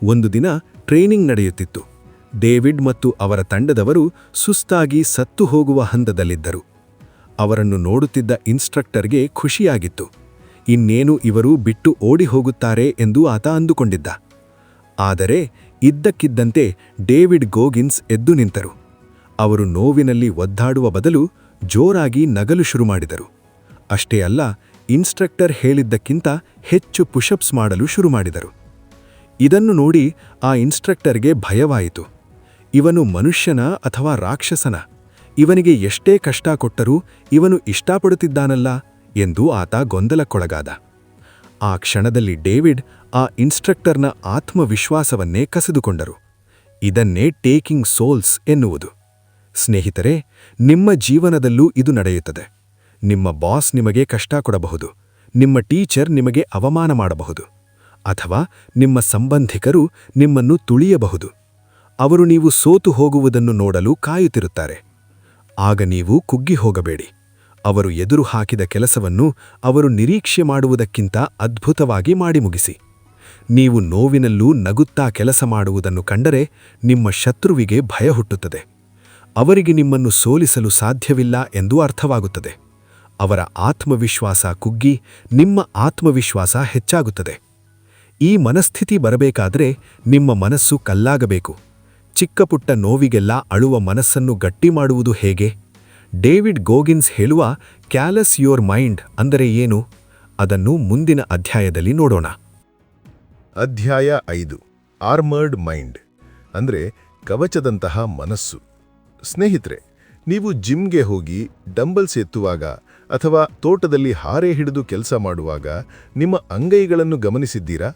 ಒಂದು ದಿನ ಟ್ರೈನಿಂಗ್ ನಡೆಯುತ್ತಿತ್ತು. ಡೇವಿಡ್ ಮತ್ತು ಅವರ ತಂಡದವರು ಸುಸ್ತಾಗಿ ಸತ್ತು ಹೋಗುವ ಹಂತದಲ್ಲಿದ್ದರು. ಅವರನ್ನು ನೋಡುತ್ತಿದ್ದ ಇನ್ಸ್ಟ್ರಕ್ಟರ್ಗೆ ಖುಷಿಯಾಗಿತ್ತು. ಇನ್ನೇನು ಇವರು ಬಿಟ್ಟು ಓಡಿ ಹೋಗುತ್ತಾರೆ ಎಂದು ಆತ ಅಂದುಕೊಂಡಿದ್ದ. ಆದರೆ ಇದ್ದಕ್ಕಿದ್ದಂತೆ ಡೇವಿಡ್ ಗೋಗಿನ್ಸ್ ಎದ್ದು ನಿಂತರು. ಅವರು ನೋವಿನಲ್ಲಿ ಒದ್ದಾಡುವ ಬದಲು ಜೋರಾಗಿ ನಗಲು ಶುರು ಮಾಡಿದರು. ಅಷ್ಟೇ ಅಲ್ಲ, ಇನ್ಸ್ಟ್ರಕ್ಟರ್ ಹೇಳಿದ್ದಕ್ಕಿಂತ ಹೆಚ್ಚು ಪುಷಪ್ಸ್ ಮಾಡಲು ಶುರು ಮಾಡಿದರು. ಇದನ್ನು ನೋಡಿ ಆ ಇನ್ಸ್ಟ್ರಕ್ಟರ್ಗೆ ಭಯವಾಯಿತು. ಇವನು ಮನುಷ್ಯನ ಅಥವಾ ರಾಕ್ಷಸನ? ಇವನಿಗೆ ಎಷ್ಟೇ ಕಷ್ಟ ಕೊಟ್ಟರೂ ಇವನು ಇಷ್ಟಪಡುತ್ತಿದ್ದಾನಲ್ಲ ಎಂದು ಆತ ಗೊಂದಲಕ್ಕೊಳಗಾದ. ಆ ಕ್ಷಣದಲ್ಲಿ ಡೇವಿಡ್ ಆ ಇನ್ಸ್ಟ್ರಕ್ಟರ್ನ ಆತ್ಮವಿಶ್ವಾಸವನ್ನೇ ಕಸಿದುಕೊಂಡರು. ಇದನ್ನೇ ಟೇಕಿಂಗ್ ಸೋಲ್ಸ್ ಎನ್ನುವುದು. ಸ್ನೇಹಿತರೆ, ನಿಮ್ಮ ಜೀವನದಲ್ಲೂ ಇದು ನಡೆಯುತ್ತದೆ. ನಿಮ್ಮ ಬಾಸ್ ನಿಮಗೆ ಕಷ್ಟ ಕೊಡಬಹುದು, ನಿಮ್ಮ ಟೀಚರ್ ನಿಮಗೆ ಅವಮಾನ ಮಾಡಬಹುದು, ಅಥವಾ ನಿಮ್ಮ ಸಂಬಂಧಿಕರು ನಿಮ್ಮನ್ನು ತುಳಿಯಬಹುದು. ಅವರು ನೀವು ಸೋತು ಹೋಗುವುದನ್ನು ನೋಡಲು ಕಾಯುತ್ತಿರುತ್ತಾರೆ. ಆಗ ನೀವು ಕುಗ್ಗಿ ಹೋಗಬೇಡಿ. ಅವರು ಎದುರು ಹಾಕಿದ ಕೆಲಸವನ್ನು ಅವರು ನಿರೀಕ್ಷೆ ಮಾಡುವುದಕ್ಕಿಂತ ಅದ್ಭುತವಾಗಿ ಮಾಡಿ ಮುಗಿಸಿ. ನೀವು ನೋವಿನಲ್ಲೂ ನಗುತ್ತಾ ಕೆಲಸ ಮಾಡುವುದನ್ನು ಕಂಡರೆ ನಿಮ್ಮ ಶತ್ರುವಿಗೆ ಭಯ ಹುಟ್ಟುತ್ತದೆ. ಅವರಿಗೆ ನಿಮ್ಮನ್ನು ಸೋಲಿಸಲು ಸಾಧ್ಯವಿಲ್ಲ ಎಂದು ಅರ್ಥವಾಗುತ್ತದೆ. ಅವರ ಆತ್ಮವಿಶ್ವಾಸ ಕುಗ್ಗಿ ನಿಮ್ಮ ಆತ್ಮವಿಶ್ವಾಸ ಹೆಚ್ಚಾಗುತ್ತದೆ. ಈ ಮನಸ್ಥಿತಿ ಬರಬೇಕಾದರೆ ನಿಮ್ಮ ಮನಸ್ಸು ಕಲ್ಲಾಗಬೇಕು. ಚಿಕ್ಕಪುಟ್ಟ ನೋವಿಗೆಲ್ಲ ಅಳುವ ಮನಸ್ಸನ್ನು ಗಟ್ಟಿ ಮಾಡುವುದು ಹೇಗೆ? ಡೇವಿಡ್ ಗೋಗಿನ್ಸ್ ಹೇಳುವ ಕ್ಯಾಲಸ್ ಯೋರ್ ಮೈಂಡ್ ಅಂದರೆ ಏನು? ಅದನ್ನು ಮುಂದಿನ ಅಧ್ಯಾಯದಲ್ಲಿ ನೋಡೋಣ. ಅಧ್ಯಾಯ 5 ಆರ್ಮರ್ಡ್ ಮೈಂಡ್ ಅಂದರೆ ಕವಚದಂತಹ ಮನಸ್ಸು. ಸ್ನೇಹಿತರೆ, ನೀವು ಜಿಮ್ಗೆ ಹೋಗಿ ಡಂಬಲ್ಸ್ ಎತ್ತುವಾಗ ಅಥವಾ ತೋಟದಲ್ಲಿ ಹಾರೆ ಹಿಡಿದು ಕೆಲಸ ಮಾಡುವಾಗ ನಿಮ್ಮ ಅಂಗೈಗಳನ್ನು ಗಮನಿಸಿದ್ದೀರಾ?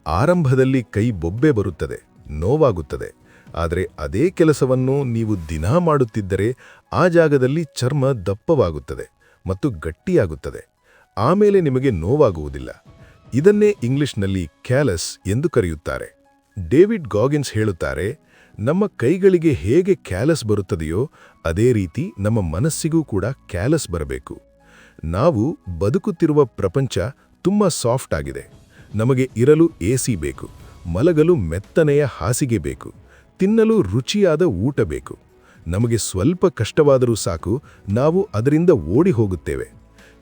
ಆರಂಭದಲ್ಲಿ ಕೈ ಬೊಬ್ಬೆ ಬರುತ್ತದೆ, ನೋವಾಗುತ್ತದೆ. ಆದರೆ ಅದೇ ಕೆಲಸವನ್ನು ನೀವು ದಿನಾ ಮಾಡುತ್ತಿದ್ದರೆ ಆ ಜಾಗದಲ್ಲಿ ಚರ್ಮ ದಪ್ಪವಾಗುತ್ತದೆ ಮತ್ತು ಗಟ್ಟಿಯಾಗುತ್ತದೆ. ಆಮೇಲೆ ನಿಮಗೆ ನೋವಾಗುವುದಿಲ್ಲ. ಇದನ್ನೇ ಇಂಗ್ಲಿಷ್ನಲ್ಲಿ ಕ್ಯಾಲಸ್ ಎಂದು ಕರೆಯುತ್ತಾರೆ. ಡೇವಿಡ್ ಗಾಗಿನ್ಸ್ ಹೇಳುತ್ತಾರೆ, ನಮ್ಮ ಕೈಗಳಿಗೆ ಹೇಗೆ ಕ್ಯಾಲಸ್ ಬರುತ್ತದೆಯೋ ಅದೇ ರೀತಿ ನಮ್ಮ ಮನಸ್ಸಿಗೂ ಕೂಡ ಕ್ಯಾಲಸ್ ಬರಬೇಕು. ನಾವು ಬದುಕುತ್ತಿರುವ ಪ್ರಪಂಚ ತುಂಬ ಸಾಫ್ಟ್ ಆಗಿದೆ. ನಮಗೆ ಇರಲು ಎಸಿ ಬೇಕು, ಮಲಗಲು ಮೆತ್ತನೆಯ ಹಾಸಿಗೆ ಬೇಕು, ತಿನ್ನಲು ರುಚಿಯಾದ ಊಟ ಬೇಕು. ನಮಗೆ ಸ್ವಲ್ಪ ಕಷ್ಟವಾದರೂ ಸಾಕು, ನಾವು ಅದರಿಂದ ಓಡಿ ಹೋಗುತ್ತೇವೆ.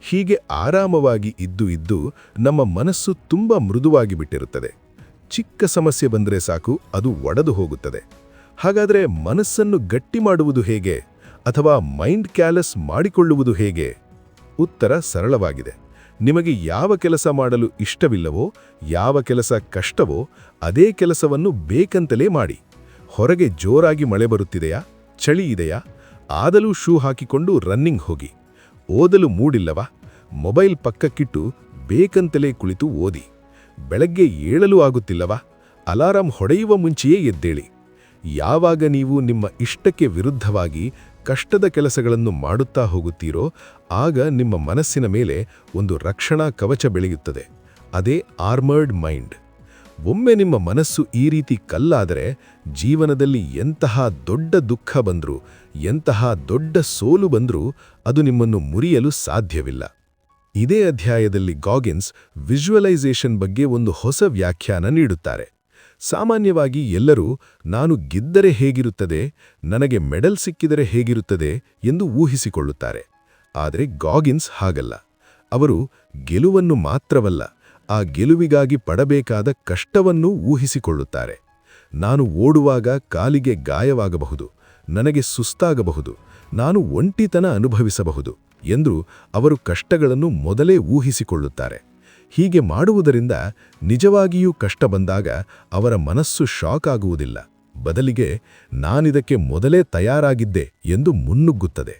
ಹೀಗೆ ಆರಾಮವಾಗಿ ಇದ್ದು ನಮ್ಮ ಮನಸ್ಸು ತುಂಬ ಮೃದುವಾಗಿ ಬಿಟ್ಟಿರುತ್ತದೆ. ಚಿಕ್ಕ ಸಮಸ್ಯೆ ಬಂದರೆ ಸಾಕು, ಅದು ಒಡೆದು ಹೋಗುತ್ತದೆ. ಹಾಗಾದರೆ ಮನಸ್ಸನ್ನು ಗಟ್ಟಿ ಮಾಡುವುದು ಹೇಗೆ? ಅಥವಾ ಮೈಂಡ್ ಕ್ಯಾಲಸ್ ಮಾಡಿಕೊಳ್ಳುವುದು ಹೇಗೆ? ಉತ್ತರ ಸರಳವಾಗಿದೆ. ನಿಮಗೆ ಯಾವ ಕೆಲಸ ಮಾಡಲು ಇಷ್ಟವಿಲ್ಲವೋ, ಯಾವ ಕೆಲಸ ಕಷ್ಟವೋ ಅದೇ ಕೆಲಸವನ್ನು ಬೇಕಂತಲೇ ಮಾಡಿ. ಹೊರಗೆ ಜೋರಾಗಿ ಮಳೆ ಬರುತ್ತಿದೆಯಾ, ಚಳಿ ಇದೆಯಾ? ಆದಲೂ ಶೂ ಹಾಕಿಕೊಂಡು ರನ್ನಿಂಗ್ ಹೋಗಿ. ಓದಲು ಮೂಡಿಲ್ಲವಾ? ಮೊಬೈಲ್ ಪಕ್ಕಕ್ಕಿಟ್ಟು ಬೇಕಂತಲೇ ಕುಳಿತು ಓದಿ. ಬೆಳಗ್ಗೆ ಏಳಲು ಆಗುತ್ತಿಲ್ಲವಾ? ಅಲಾರಾಂ ಹೊಡೆಯುವ ಮುಂಚೆಯೇ ಎದ್ದೇಳಿ. ಯಾವಾಗ ನೀವು ನಿಮ್ಮ ಇಷ್ಟಕ್ಕೆ ವಿರುದ್ಧವಾಗಿ ಕಷ್ಟದ ಕೆಲಸಗಳನ್ನು ಮಾಡುತ್ತಾ ಹೋಗುತ್ತೀರೋ ಆಗ ನಿಮ್ಮ ಮನಸ್ಸಿನ ಮೇಲೆ ಒಂದು ರಕ್ಷಣಾ ಕವಚ ಬೆಳೆಯುತ್ತದೆ. ಅದೇ ಆರ್ಮರ್ಡ್ ಮೈಂಡ್. ಒಮ್ಮೆ ನಿಮ್ಮ ಮನಸ್ಸು ಈ ರೀತಿ ಕಲ್ಲಾದರೆ ಜೀವನದಲ್ಲಿ ಎಂತಹ ದೊಡ್ಡ ದುಃಖ ಬಂದರೂ, ಎಂತಹ ದೊಡ್ಡ ಸೋಲು ಬಂದರೂ ಅದು ನಿಮ್ಮನ್ನು ಮುರಿಯಲು ಸಾಧ್ಯವಿಲ್ಲ. ಇದೇ ಅಧ್ಯಾಯದಲ್ಲಿ ಗಾಗಿನ್ಸ್ ವಿಜುವಲೈಸೇಷನ್ ಬಗ್ಗೆ ಒಂದು ಹೊಸ ವ್ಯಾಖ್ಯಾನ ನೀಡುತ್ತಾರೆ. ಸಾಮಾನ್ಯವಾಗಿ ಎಲ್ಲರೂ ನಾನು ಗೆದ್ದರೆ ಹೇಗಿರುತ್ತದೆ, ನನಗೆ ಮೆಡಲ್ ಸಿಕ್ಕಿದರೆ ಹೇಗಿರುತ್ತದೆ ಎಂದು ಊಹಿಸಿಕೊಳ್ಳುತ್ತಾರೆ. ಆದರೆ ಗಾಗಿನ್ಸ್ ಹಾಗಲ್ಲ. ಅವರು ಗೆಲುವನ್ನು ಮಾತ್ರವಲ್ಲ, ಆ ಗೆಲುವಿಗಾಗಿ ಪಡಬೇಕಾದ ಕಷ್ಟವನ್ನೂ ಊಹಿಸಿಕೊಳ್ಳುತ್ತಾರೆ. ನಾನು ಓಡುವಾಗ ಕಾಲಿಗೆ ಗಾಯವಾಗಬಹುದು, ನನಗೆ ಸುಸ್ತಾಗಬಹುದು, ನಾನು ಒಂಟಿತನ ಅನುಭವಿಸಬಹುದು ಎಂದು ಅವರು ಕಷ್ಟಗಳನ್ನು ಮೊದಲೇ ಊಹಿಸಿಕೊಳ್ಳುತ್ತಾರೆ. ಹೀಗೆ ಮಾಡುವುದರಿಂದ ನಿಜವಾಗಿಯೂ ಕಷ್ಟ ಬಂದಾಗ ಅವರ ಮನಸ್ಸು ಶಾಕ್ ಆಗುವುದಿಲ್ಲ. ಬದಲಿಗೆ ನಾನಿದಕ್ಕೆ ಮೊದಲೇ ತಯಾರಾಗಿದ್ದೆ ಎಂದು ಮುನ್ನುಗ್ಗುತ್ತದೆ.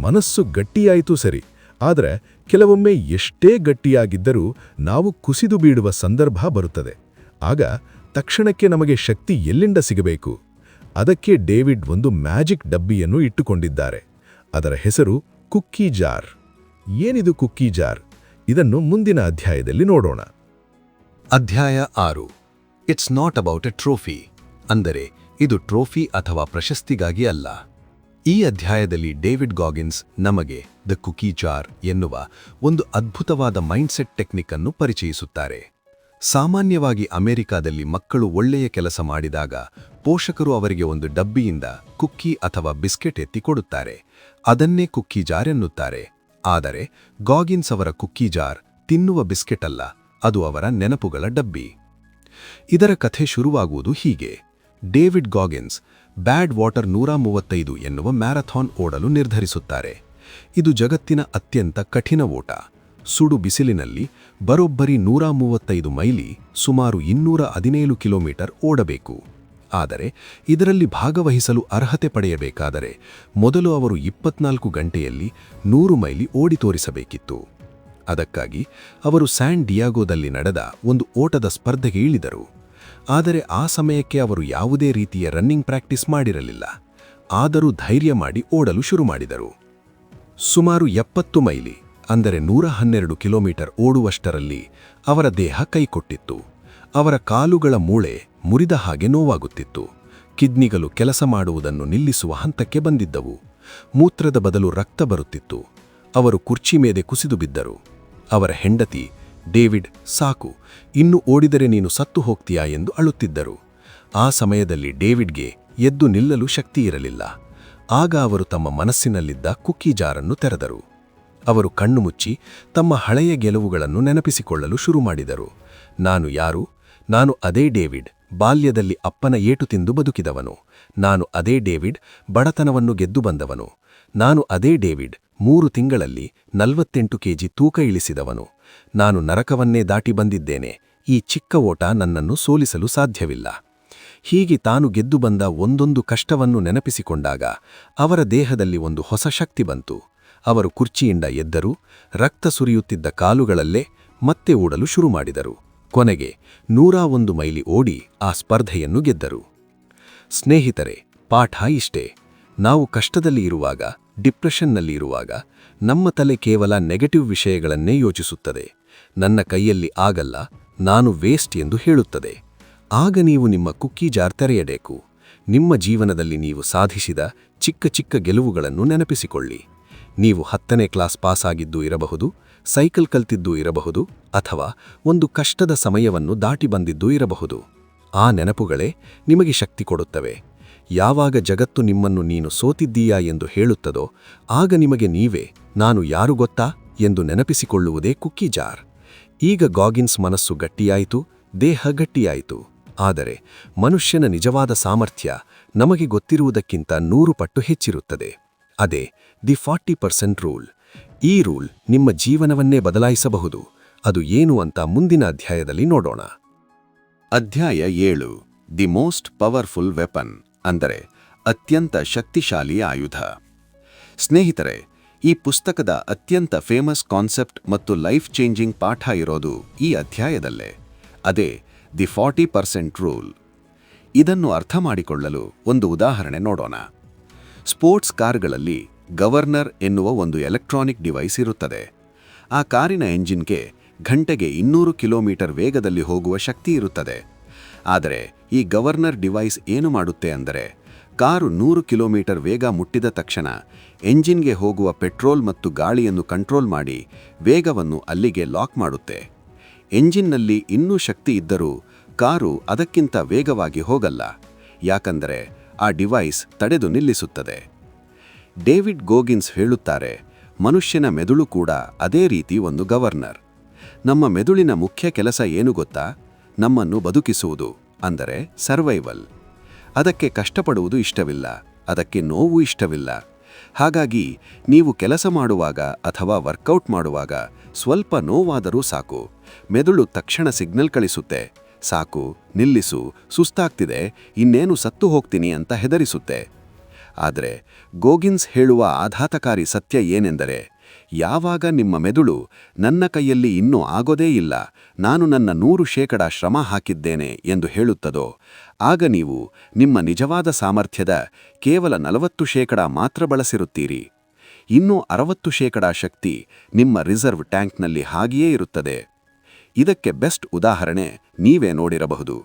ಮನಸ್ಸು ಗಟ್ಟಿಯಾಯಿತು ಸರಿ, ಆದರೆ ಕೆಲವೊಮ್ಮೆ ಎಷ್ಟೇ ಗಟ್ಟಿಯಾಗಿದ್ದರೂ ನಾವು ಕುಸಿದು ಬೀಳುವ ಸಂದರ್ಭ ಬರುತ್ತದೆ. ಆಗ ತಕ್ಷಣಕ್ಕೆ ನಮಗೆ ಶಕ್ತಿ ಎಲ್ಲಿಂದ ಸಿಗಬೇಕು? ಅದಕ್ಕೆ ಡೇವಿಡ್ ಒಂದು ಮ್ಯಾಜಿಕ್ ಡಬ್ಬಿಯನ್ನು ಇಟ್ಟುಕೊಂಡಿದ್ದಾರೆ. ಅದರ ಹೆಸರು ಕುಕ್ಕಿ ಜಾರ್. ಏನಿದು ಕುಕ್ಕಿ ಜಾರ್? ಇದನ್ನು ಮುಂದಿನ ಅಧ್ಯಾಯದಲ್ಲಿ ನೋಡೋಣ. ಅಧ್ಯಾಯ 6 it's not about A trophy, ಅಂದರೆ ಇದು ಟ್ರೋಫಿ ಅಥವಾ ಪ್ರಶಸ್ತಿಗಾಗಿ ಅಲ್ಲ. ಈ ಅಧ್ಯಾಯದಲ್ಲಿ ಡೇವಿಡ್ ಗಾಗಿನ್ಸ್ ನಮಗೆ ದ ಕುಕಿ ಜಾರ್ ಎನ್ನುವ ಒಂದು ಅದ್ಭುತವಾದ ಮೈಂಡ್ಸೆಟ್ ಟೆಕ್ನಿಕ್ ಅನ್ನು ಪರಿಚಯಿಸುತ್ತಾರೆ. ಸಾಮಾನ್ಯವಾಗಿ ಅಮೆರಿಕಾದಲ್ಲಿ ಮಕ್ಕಳು ಒಳ್ಳೆಯ ಕೆಲಸ ಮಾಡಿದಾಗ ಪೋಷಕರು ಅವರಿಗೆ ಒಂದು ಡಬ್ಬಿಯಿಂದ ಕುಕ್ಕಿ ಅಥವಾ ಬಿಸ್ಕೆಟ್ ಎತ್ತಿ ಕೊಡುತ್ತಾರೆ. ಅದನ್ನೇ ಕುಕ್ಕಿ ಜಾರ್ ಎನ್ನುತ್ತಾರೆ. ಆದರೆ ಗಾಗಿನ್ಸ್ ಅವರ ಕುಕ್ಕಿ ಜಾರ್ ತಿನ್ನುವ ಬಿಸ್ಕೆಟ್ ಅಲ್ಲ, ಅದು ಅವರ ನೆನಪುಗಳ ಡಬ್ಬಿ. ಇದರ ಕಥೆ ಶುರುವಾಗುವುದು ಹೀಗೆ. ಡೇವಿಡ್ ಗಾಗಿನ್ಸ್ ಬ್ಯಾಡ್ ವಾಟರ್ 135 ಎನ್ನುವ ಮ್ಯಾರಥಾನ್ ಓಡಲು ನಿರ್ಧರಿಸುತ್ತಾರೆ. ಇದು ಜಗತ್ತಿನ ಅತ್ಯಂತ ಕಠಿಣ ಓಟ. ಸುಡು ಬಿಸಿಲಿನಲ್ಲಿ ಬರೋಬ್ಬರಿ 135 ಮೈಲಿ, ಸುಮಾರು 217 ಕಿಲೋಮೀಟರ್ ಓಡಬೇಕು. ಆದರೆ ಇದರಲ್ಲಿ ಭಾಗವಹಿಸಲು ಅರ್ಹತೆ ಪಡೆಯಬೇಕಾದರೆ ಮೊದಲು ಅವರು 24 ಗಂಟೆಯಲ್ಲಿ 100 ಮೈಲಿ ಓಡಿ ತೋರಿಸಬೇಕಿತ್ತು. ಅದಕ್ಕಾಗಿ ಅವರು ಸ್ಯಾನ್ ಡಿಯಾಗೋದಲ್ಲಿ ನಡೆದ ಒಂದು ಓಟದ ಸ್ಪರ್ಧೆಗೆ ಇಳಿದರು. ಆದರೆ ಆ ಸಮಯಕ್ಕೆ ಅವರು ಯಾವುದೇ ರೀತಿಯ ರನ್ನಿಂಗ್ ಪ್ರಾಕ್ಟೀಸ್ ಮಾಡಿರಲಿಲ್ಲ. ಆದರೂ ಧೈರ್ಯ ಮಾಡಿ ಓಡಲು ಶುರು ಮಾಡಿದರು. ಸುಮಾರು 70 ಮೈಲಿ, ಅಂದರೆ 112 ಕಿಲೋಮೀಟರ್ ಓಡುವಷ್ಟರಲ್ಲಿ ಅವರ ದೇಹ ಕೈಕೊಟ್ಟಿತ್ತು. ಅವರ ಕಾಲುಗಳ ಮೂಳೆ ಮುರಿದ ಹಾಗೆ ನೋವಾಗುತ್ತಿತ್ತು. ಕಿಡ್ನಿಗಳು ಕೆಲಸ ಮಾಡುವುದನ್ನು ನಿಲ್ಲಿಸುವ ಹಂತಕ್ಕೆ ಬಂದಿದ್ದವು. ಮೂತ್ರದ ಬದಲು ರಕ್ತ ಬರುತ್ತಿತ್ತು. ಅವರು ಕುರ್ಚಿ ಮೇಲೆ ಕುಸಿದು ಬಿದ್ದರು. ಅವರ ಹೆಂಡತಿ, ಡೇವಿಡ್, ಸಾಕು, ಇನ್ನು ಓಡಿದರೆ ನೀನು ಸತ್ತು ಹೋಗ್ತೀಯಾ ಎಂದು ಅಳುತ್ತಿದ್ದರು. ಆ ಸಮಯದಲ್ಲಿ ಡೇವಿಡ್ಗೆ ಎದ್ದು ನಿಲ್ಲಲು ಶಕ್ತಿ ಇರಲಿಲ್ಲ. ಆಗ ಅವರು ತಮ್ಮ ಮನಸ್ಸಿನಲ್ಲಿದ್ದ ಕುಕ್ಕಿ ಜಾರನ್ನು ತೆರೆದರು. ಅವರು ಕಣ್ಣು ಮುಚ್ಚಿ ತಮ್ಮ ಹಳೆಯ ಗೆಲುವುಗಳನ್ನು ನೆನಪಿಸಿಕೊಳ್ಳಲು ಶುರು ಮಾಡಿದರು. ನಾನು ಯಾರು? ನಾನು ಅದೇ ಡೇವಿಡ್, ಬಾಲ್ಯದಲ್ಲಿ ಅಪ್ಪನ ಏಟು ತಿಂದು ಬದುಕಿದವನು. ನಾನು ಅದೇ ಡೇವಿಡ್, ಬಡತನವನ್ನು ಗೆದ್ದು ಬಂದವನು. ನಾನು ಅದೇ ಡೇವಿಡ್, 3 ತಿಂಗಳಲ್ಲಿ 48 ಕೆಜಿ ತೂಕ ಇಳಿಸಿದವನು. ನಾನು ನರಕವನ್ನೇ ದಾಟಿ ಬಂದಿದ್ದೇನೆ. ಈ ಚಿಕ್ಕ ಓಟ ನನ್ನನ್ನು ಸೋಲಿಸಲು ಸಾಧ್ಯವಿಲ್ಲ. ಹೀಗೆ ತಾನು ಗೆದ್ದು ಬಂದ ಒಂದೊಂದು ಕಷ್ಟವನ್ನು ನೆನಪಿಸಿಕೊಂಡಾಗ ಅವರ ದೇಹದಲ್ಲಿ ಒಂದು ಹೊಸ ಶಕ್ತಿ ಬಂತು. ಅವರು ಕುರ್ಚಿಯಿಂದ ಎದ್ದರು, ರಕ್ತ ಸುರಿಯುತ್ತಿದ್ದ ಕಾಲುಗಳಲ್ಲೇ ಮತ್ತೆ ಓಡಲು ಶುರು ಮಾಡಿದರು. ಕೊನೆಗೆ 101 ಮೈಲಿ ಓಡಿ ಆ ಸ್ಪರ್ಧೆಯನ್ನು ಗೆದ್ದರು. ಸ್ನೇಹಿತರೆ, ಪಾಠ ಇಷ್ಟೇ. ನಾವು ಕಷ್ಟದಲ್ಲಿ ಇರುವಾಗ, ಡಿಪ್ರೆಷನ್ನಲ್ಲಿ ಇರುವಾಗ ನಮ್ಮ ತಲೆ ಕೇವಲ ನೆಗೆಟಿವ್ ವಿಷಯಗಳನ್ನೇ ಯೋಚಿಸುತ್ತದೆ. ನನ್ನ ಕೈಯಲ್ಲಿ ಆಗಲ್ಲ, ನಾನು ವೇಸ್ಟ್ ಎಂದು ಹೇಳುತ್ತದೆ. ಆಗ ನೀವು ನಿಮ್ಮ ಕುಕ್ಕಿ ಜಾರ್ ತೆರೆಯಬೇಕು. ನಿಮ್ಮ ಜೀವನದಲ್ಲಿ ನೀವು ಸಾಧಿಸಿದ ಚಿಕ್ಕ ಚಿಕ್ಕ ಗೆಲುವುಗಳನ್ನು ನೆನಪಿಸಿಕೊಳ್ಳಿ. ನೀವು 10ನೇ ಕ್ಲಾಸ್ ಪಾಸಾಗಿದ್ದೂ ಇರಬಹುದು, ಸೈಕಲ್ ಕಲ್ತಿದ್ದೂ ಇರಬಹುದು, ಅಥವಾ ಒಂದು ಕಷ್ಟದ ಸಮಯವನ್ನು ದಾಟಿ ಬಂದಿದ್ದೂ ಇರಬಹುದು. ಆ ನೆನಪುಗಳೇ ನಿಮಗೆ ಶಕ್ತಿ ಕೊಡುತ್ತವೆ. ಯಾವಾಗ ಜಗತ್ತು ನಿಮ್ಮನ್ನು ನೀನು ಸೋತಿದ್ದೀಯಾ ಎಂದು ಹೇಳುತ್ತದೋ ಆಗ ನಿಮಗೆ ನೀವೇ ನಾನು ಯಾರು ಗೊತ್ತಾ ಎಂದು ನೆನಪಿಸಿಕೊಳ್ಳುವುದೇ ಕುಕ್ಕಿ ಜಾರ್. ಈಗ ಗಾಗಿನ್ಸ್ ಮನಸ್ಸು ಗಟ್ಟಿಯಾಯಿತು, ದೇಹ ಗಟ್ಟಿಯಾಯಿತು. ಆದರೆ ಮನುಷ್ಯನ ನಿಜವಾದ ಸಾಮರ್ಥ್ಯ ನಮಗೆ ಗೊತ್ತಿರುವುದಕ್ಕಿಂತ 100 ಪಟ್ಟು ಹೆಚ್ಚಿರುತ್ತದೆ. ಅದೇ ದಿ 40% ರೂಲ್. ಈ ರೂಲ್ ನಿಮ್ಮ ಜೀವನವನ್ನೇ ಬದಲಾಯಿಸಬಹುದು. ಅದು ಏನು ಅಂತ ಮುಂದಿನ ಅಧ್ಯಾಯದಲ್ಲಿ ನೋಡೋಣ. ಅಧ್ಯಾಯ 7 ದಿ ಮೋಸ್ಟ್ ಪವರ್ಫುಲ್ ವೆಪನ್, ಅಂದರೆ ಅತ್ಯಂತ ಶಕ್ತಿಶಾಲಿ ಆಯುಧ. ಸ್ನೇಹಿತರೆ, ಈ ಪುಸ್ತಕದ ಅತ್ಯಂತ ಫೇಮಸ್ ಕಾನ್ಸೆಪ್ಟ್ ಮತ್ತು ಲೈಫ್ ಚೇಂಜಿಂಗ್ ಪಾಠ ಇರೋದು ಈ ಅಧ್ಯಾಯದಲ್ಲೇ. ಅದೇ ದಿ 40% ರೂಲ್. ಇದನ್ನು ಅರ್ಥ ಮಾಡಿಕೊಳ್ಳಲು ಒಂದು ಉದಾಹರಣೆ ನೋಡೋಣ. ಸ್ಪೋರ್ಟ್ಸ್ ಕಾರ್ಗಳಲ್ಲಿ ಗವರ್ನರ್ ಎನ್ನುವ ಒಂದು ಎಲೆಕ್ಟ್ರಾನಿಕ್ ಡಿವೈಸ್ ಇರುತ್ತದೆ. ಆ ಕಾರಿನ ಎಂಜಿನ್ಗೆ ಗಂಟೆಗೆ 200 ಕಿಲೋಮೀಟರ್ ವೇಗದಲ್ಲಿ ಹೋಗುವ ಶಕ್ತಿ ಇರುತ್ತದೆ. ಆದರೆ ಈ ಗವರ್ನರ್ ಡಿವೈಸ್ ಏನು ಮಾಡುತ್ತೆ ಅಂದರೆ, ಕಾರು 100 ಕಿಲೋಮೀಟರ್ ವೇಗ ಮುಟ್ಟಿದ ತಕ್ಷಣ ಎಂಜಿನ್ಗೆ ಹೋಗುವ ಪೆಟ್ರೋಲ್ ಮತ್ತು ಗಾಳಿಯನ್ನು ಕಂಟ್ರೋಲ್ ಮಾಡಿ ವೇಗವನ್ನು ಅಲ್ಲಿಗೆ ಲಾಕ್ ಮಾಡುತ್ತೆ. ಎಂಜಿನ್ನಲ್ಲಿ ಇನ್ನೂ ಶಕ್ತಿ ಇದ್ದರೂ ಕಾರು ಅದಕ್ಕಿಂತ ವೇಗವಾಗಿ ಹೋಗಲ್ಲ, ಯಾಕಂದರೆ ಆ ಡಿವೈಸ್ ತಡೆದು ನಿಲ್ಲಿಸುತ್ತದೆ. ಡೇವಿಡ್ ಗೋಗಿನ್ಸ್ ಹೇಳುತ್ತಾರೆ, ಮನುಷ್ಯನ ಮೆದುಳು ಕೂಡ ಅದೇ ರೀತಿ ಒಂದು ಗವರ್ನರ್. ನಮ್ಮ ಮೆದುಳಿನ ಮುಖ್ಯ ಕೆಲಸ ಏನು ಗೊತ್ತಾ? ನಮ್ಮನ್ನು ಬದುಕಿಸುವುದು, ಅಂದರೆ ಸರ್ವೈವಲ್. ಅದಕ್ಕೆ ಕಷ್ಟಪಡುವುದು ಇಷ್ಟವಿಲ್ಲ, ಅದಕ್ಕೆ ನೋವು ಇಷ್ಟವಿಲ್ಲ. ಹಾಗಾಗಿ ನೀವು ಕೆಲಸ ಮಾಡುವಾಗ ಅಥವಾ ವರ್ಕೌಟ್ ಮಾಡುವಾಗ ಸ್ವಲ್ಪ ನೋವಾದರೂ ಸಾಕು, ಮೆದುಳು ತಕ್ಷಣ ಸಿಗ್ನಲ್ ಕಳಿಸುತ್ತೆ, ಸಾಕು, ನಿಲ್ಲಿಸು, ಸುಸ್ತಾಗ್ತಿದೆ, ಇನ್ನೇನು ಸತ್ತು ಹೋಗ್ತೀನಿ ಅಂತ ಹೆದರಿಸುತ್ತೆ. ಆದರೆ ಗೋಗಿನ್ಸ್ ಹೇಳುವ ಆಘಾತಕಾರಿ ಸತ್ಯ ಏನೆಂದರೆ, ಯಾವಾಗ ನಿಮ್ಮ ಮೆದುಳು ನನ್ನ ಕೈಯಲ್ಲಿ ಇನ್ನೂ ಆಗೋದೇ ಇಲ್ಲ, ನಾನು ನನ್ನ 100% ಶ್ರಮ ಹಾಕಿದ್ದೇನೆ ಎಂದು ಹೇಳುತ್ತದೋ, ಆಗ ನೀವು ನಿಮ್ಮ ನಿಜವಾದ ಸಾಮರ್ಥ್ಯದ ಕೇವಲ 40% ಮಾತ್ರ ಬಳಸಿರುತ್ತೀರಿ. ಇನ್ನೂ 60% ಶಕ್ತಿ ನಿಮ್ಮ ರಿಸರ್ವ್ ಟ್ಯಾಂಕ್ನಲ್ಲಿ ಹಾಗೆಯೇ ಇರುತ್ತದೆ. ಇದಕ್ಕೆ ಬೆಸ್ಟ್ ಉದಾಹರಣೆ ನೀವೇ ನೋಡಿರಬಹುದು.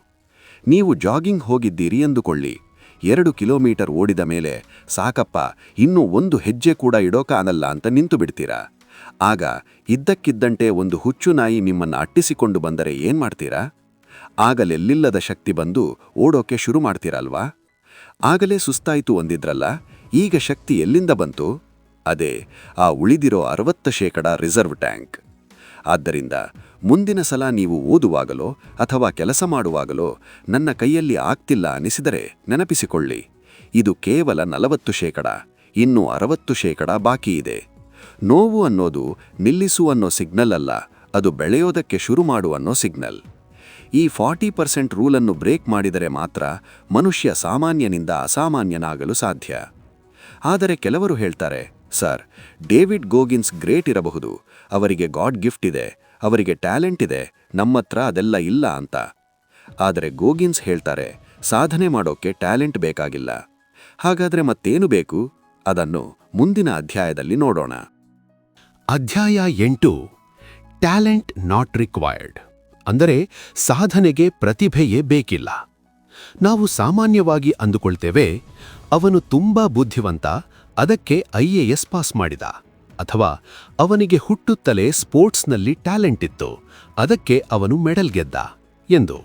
ನೀವು ಜಾಗಿಂಗ್ ಹೋಗಿದ್ದೀರಿ ಎಂದುಕೊಳ್ಳಿ. 2 ಕಿಲೋಮೀಟರ್ ಓಡಿದ ಮೇಲೆ ಸಾಕಪ್ಪ, ಇನ್ನೂ 1 ಹೆಜ್ಜೆ ಕೂಡ ಇಡೋಕಾಗಲ್ಲ ಅಂತ ನಿಂತು ಬಿಡ್ತೀರಾ. ಆಗ ಇದ್ದಕ್ಕಿದ್ದಂತೆ ಒಂದು ಹುಚ್ಚು ನಾಯಿ ನಿಮ್ಮನ್ನು ಅಟ್ಟಿಸಿಕೊಂಡು ಬಂದರೆ ಏನ್ ಮಾಡ್ತೀರಾ? ಆಗಲೆಲ್ಲಿಲ್ಲದ ಶಕ್ತಿ ಬಂದು ಓಡೋಕೆ ಶುರು ಮಾಡ್ತೀರಲ್ವಾ? ಆಗಲೇ ಸುಸ್ತಾಯಿತು ಅಂದಿದ್ರಲ್ಲ, ಈಗ ಶಕ್ತಿ ಎಲ್ಲಿಂದ ಬಂತು? ಅದೇ ಆ ಉಳಿದಿರೋ 60% ರಿಸರ್ವ್ ಟ್ಯಾಂಕ್. ಆದ್ದರಿಂದ ಮುಂದಿನ ಸಲ ನೀವು ಓದುವಾಗಲೋ ಅಥವಾ ಕೆಲಸ ಮಾಡುವಾಗಲೋ ನನ್ನ ಕೈಯಲ್ಲಿ ಆಗ್ತಿಲ್ಲ ಅನಿಸಿದರೆ ನೆನಪಿಸಿಕೊಳ್ಳಿ, ಇದು ಕೇವಲ 40%, ಇನ್ನೂ 60% ಬಾಕಿ ಇದೆ. ನೋವು ಅನ್ನೋದು ನಿಲ್ಲಿಸು ಅನ್ನೋ ಸಿಗ್ನಲ್ ಅಲ್ಲ, ಅದು ಬೆಳೆಯೋದಕ್ಕೆ ಶುರು ಮಾಡು ಅನ್ನೋ ಸಿಗ್ನಲ್. ಈ 40% ರೂಲನ್ನು ಬ್ರೇಕ್ ಮಾಡಿದರೆ ಮಾತ್ರ ಮನುಷ್ಯ ಸಾಮಾನ್ಯನಿಂದ ಅಸಾಮಾನ್ಯನಾಗಲು ಸಾಧ್ಯ. ಆದರೆ ಕೆಲವರು ಹೇಳ್ತಾರೆ, ಸರ್, ಡೇವಿಡ್ ಗೋಗಿನ್ಸ್ ಗ್ರೇಟ್ ಇರಬಹುದು, ಅವರಿಗೆ ಗಾಡ್ ಗಿಫ್ಟ್ ಇದೆ, ಅವರಿಗೆ ಟ್ಯಾಲೆಂಟ್ ಇದೆ, ನಮ್ಮತ್ರ ಅದೆಲ್ಲ ಇಲ್ಲ ಅಂತ. ಆದರೆ ಗೋಗಿನ್ಸ್ ಹೇಳ್ತಾರೆ, ಸಾಧನೆ ಮಾಡೋಕ್ಕೆ ಟ್ಯಾಲೆಂಟ್ ಬೇಕಾಗಿಲ್ಲ. ಹಾಗಾದ್ರೆ ಮತ್ತೇನು ಬೇಕು? ಅದನ್ನು ಮುಂದಿನ ಅಧ್ಯಾಯದಲ್ಲಿ ನೋಡೋಣ. ಅಧ್ಯಾಯ 8 ಟ್ಯಾಲೆಂಟ್ ನಾಟ್ ರಿಕ್ವೈರ್ಡ್, ಅಂದರೆ ಸಾಧನೆಗೆ ಪ್ರತಿಭೆಯೇ ಬೇಕಿಲ್ಲ. ನಾವು ಸಾಮಾನ್ಯವಾಗಿ ಅಂದುಕೊಳ್ತೇವೆ, ಅವನು ತುಂಬಾ ಬುದ್ಧಿವಂತ, ಅದಕ್ಕೆ IAS ಪಾಸ್ ಮಾಡಿದ, ಅಥವಾ ಅವನಿಗೆ ಹುಟ್ಟುತ್ತಲೇ ಸ್ಪೋರ್ಟ್ಸ್ನಲ್ಲಿ ಟ್ಯಾಲೆಂಟ್ ಇತ್ತು, ಅದಕ್ಕೆ ಅವನು ಮೆಡಲ್ ಗೆದ್ದ ಎಂದು.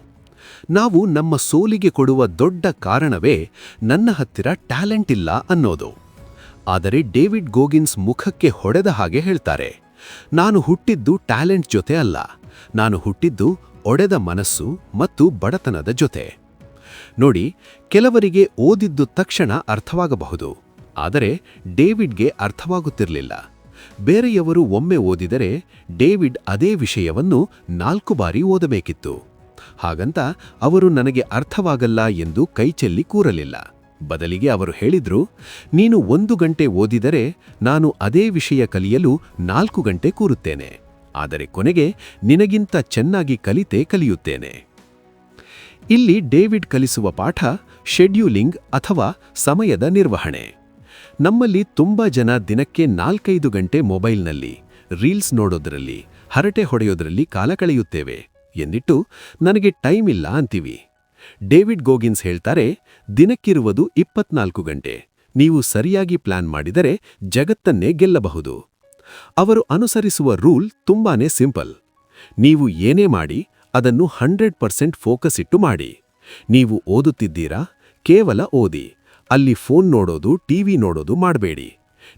ನಾವು ನಮ್ಮ ಸೋಲಿಗೆ ಕೊಡುವ ದೊಡ್ಡ ಕಾರಣವೇ ನನ್ನ ಹತ್ತಿರ ಟ್ಯಾಲೆಂಟ್ ಇಲ್ಲ ಅನ್ನೋದು. ಆದರೆ ಡೇವಿಡ್ ಗೋಗಿನ್ಸ್ ಮುಖಕ್ಕೆ ಹೊಡೆದ ಹಾಗೆ ಹೇಳ್ತಾರೆ, ನಾನು ಹುಟ್ಟಿದ್ದು ಟ್ಯಾಲೆಂಟ್ ಜೊತೆ ಅಲ್ಲ, ನಾನು ಹುಟ್ಟಿದ್ದು ಒಡೆದ ಮನಸ್ಸು ಮತ್ತು ಬಡತನದ ಜೊತೆ. ನೋಡಿ, ಕೆಲವರಿಗೆ ಓದಿದ್ದು ತಕ್ಷಣ ಅರ್ಥವಾಗಬಹುದು, ಆದರೆ ಡೇವಿಡ್ಗೆ ಅರ್ಥವಾಗುತ್ತಿರಲಿಲ್ಲ. ಬೇರೆಯವರು ಒಮ್ಮೆ ಓದಿದರೆ ಡೇವಿಡ್ ಅದೇ ವಿಷಯವನ್ನು 4 ಬಾರಿ ಓದಬೇಕಿತ್ತು. ಹಾಗಂತ ಅವರು ನನಗೆ ಅರ್ಥವಾಗಲ್ಲ ಎಂದು ಕೈಚೆಲ್ಲಿ ಕೂರಲಿಲ್ಲ. ಬದಲಿಗೆ ಅವರು ಹೇಳಿದ್ರು, ನೀನು 1 ಗಂಟೆ ಓದಿದರೆ ನಾನು ಅದೇ ವಿಷಯ ಕಲಿಯಲು 4 ಗಂಟೆ ಕೂರುತ್ತೇನೆ. ಆದರೆ ಕೊನೆಗೆ ನಿನಗಿಂತ ಚೆನ್ನಾಗಿ ಕಲಿಯುತ್ತೇನೆ. ಇಲ್ಲಿ ಡೇವಿಡ್ ಕಲಿಸುವ ಪಾಠ ಶೆಡ್ಯೂಲಿಂಗ್ ಅಥವಾ ಸಮಯದ ನಿರ್ವಹಣೆ. ನಮ್ಮಲ್ಲಿ ತುಂಬಾ ಜನ ದಿನಕ್ಕೆ 4-5 ಗಂಟೆ ಮೊಬೈಲ್ನಲ್ಲಿ ರೀಲ್ಸ್ ನೋಡೋದ್ರಲ್ಲಿ, ಹರಟೆ ಹೊಡೆಯೋದ್ರಲ್ಲಿ ಕಾಲ ಕಳೆಯುತ್ತೇವೆ ಎಂದಿಟ್ಟು ನನಗೆ ಟೈಮ್ ಇಲ್ಲ ಅಂತೀವಿ. ಡೇವಿಡ್ ಗೋಗಿನ್ಸ್ ಹೇಳ್ತಾರೆ, ದಿನಕ್ಕಿರುವುದು 24 ಗಂಟೆ. ನೀವು ಸರಿಯಾಗಿ ಪ್ಲಾನ್ ಮಾಡಿದರೆ ಜಗತ್ತನ್ನೇ ಗೆಲ್ಲಬಹುದು. ಅವರು ಅನುಸರಿಸುವ ರೂಲ್ ತುಂಬಾನೇ ಸಿಂಪಲ್. ನೀವು ಏನೇ ಮಾಡಿ ಅದನ್ನು 100% ಫೋಕಸ್ ಇಟ್ಟು ಮಾಡಿ. ನೀವು ಓದುತ್ತಿದ್ದೀರಾ, ಕೇವಲ ಓದಿ. ಅಲ್ಲಿ ಫೋನ್ ನೋಡೋದು, ಟಿವಿ ನೋಡೋದು ಮಾಡಬೇಡಿ.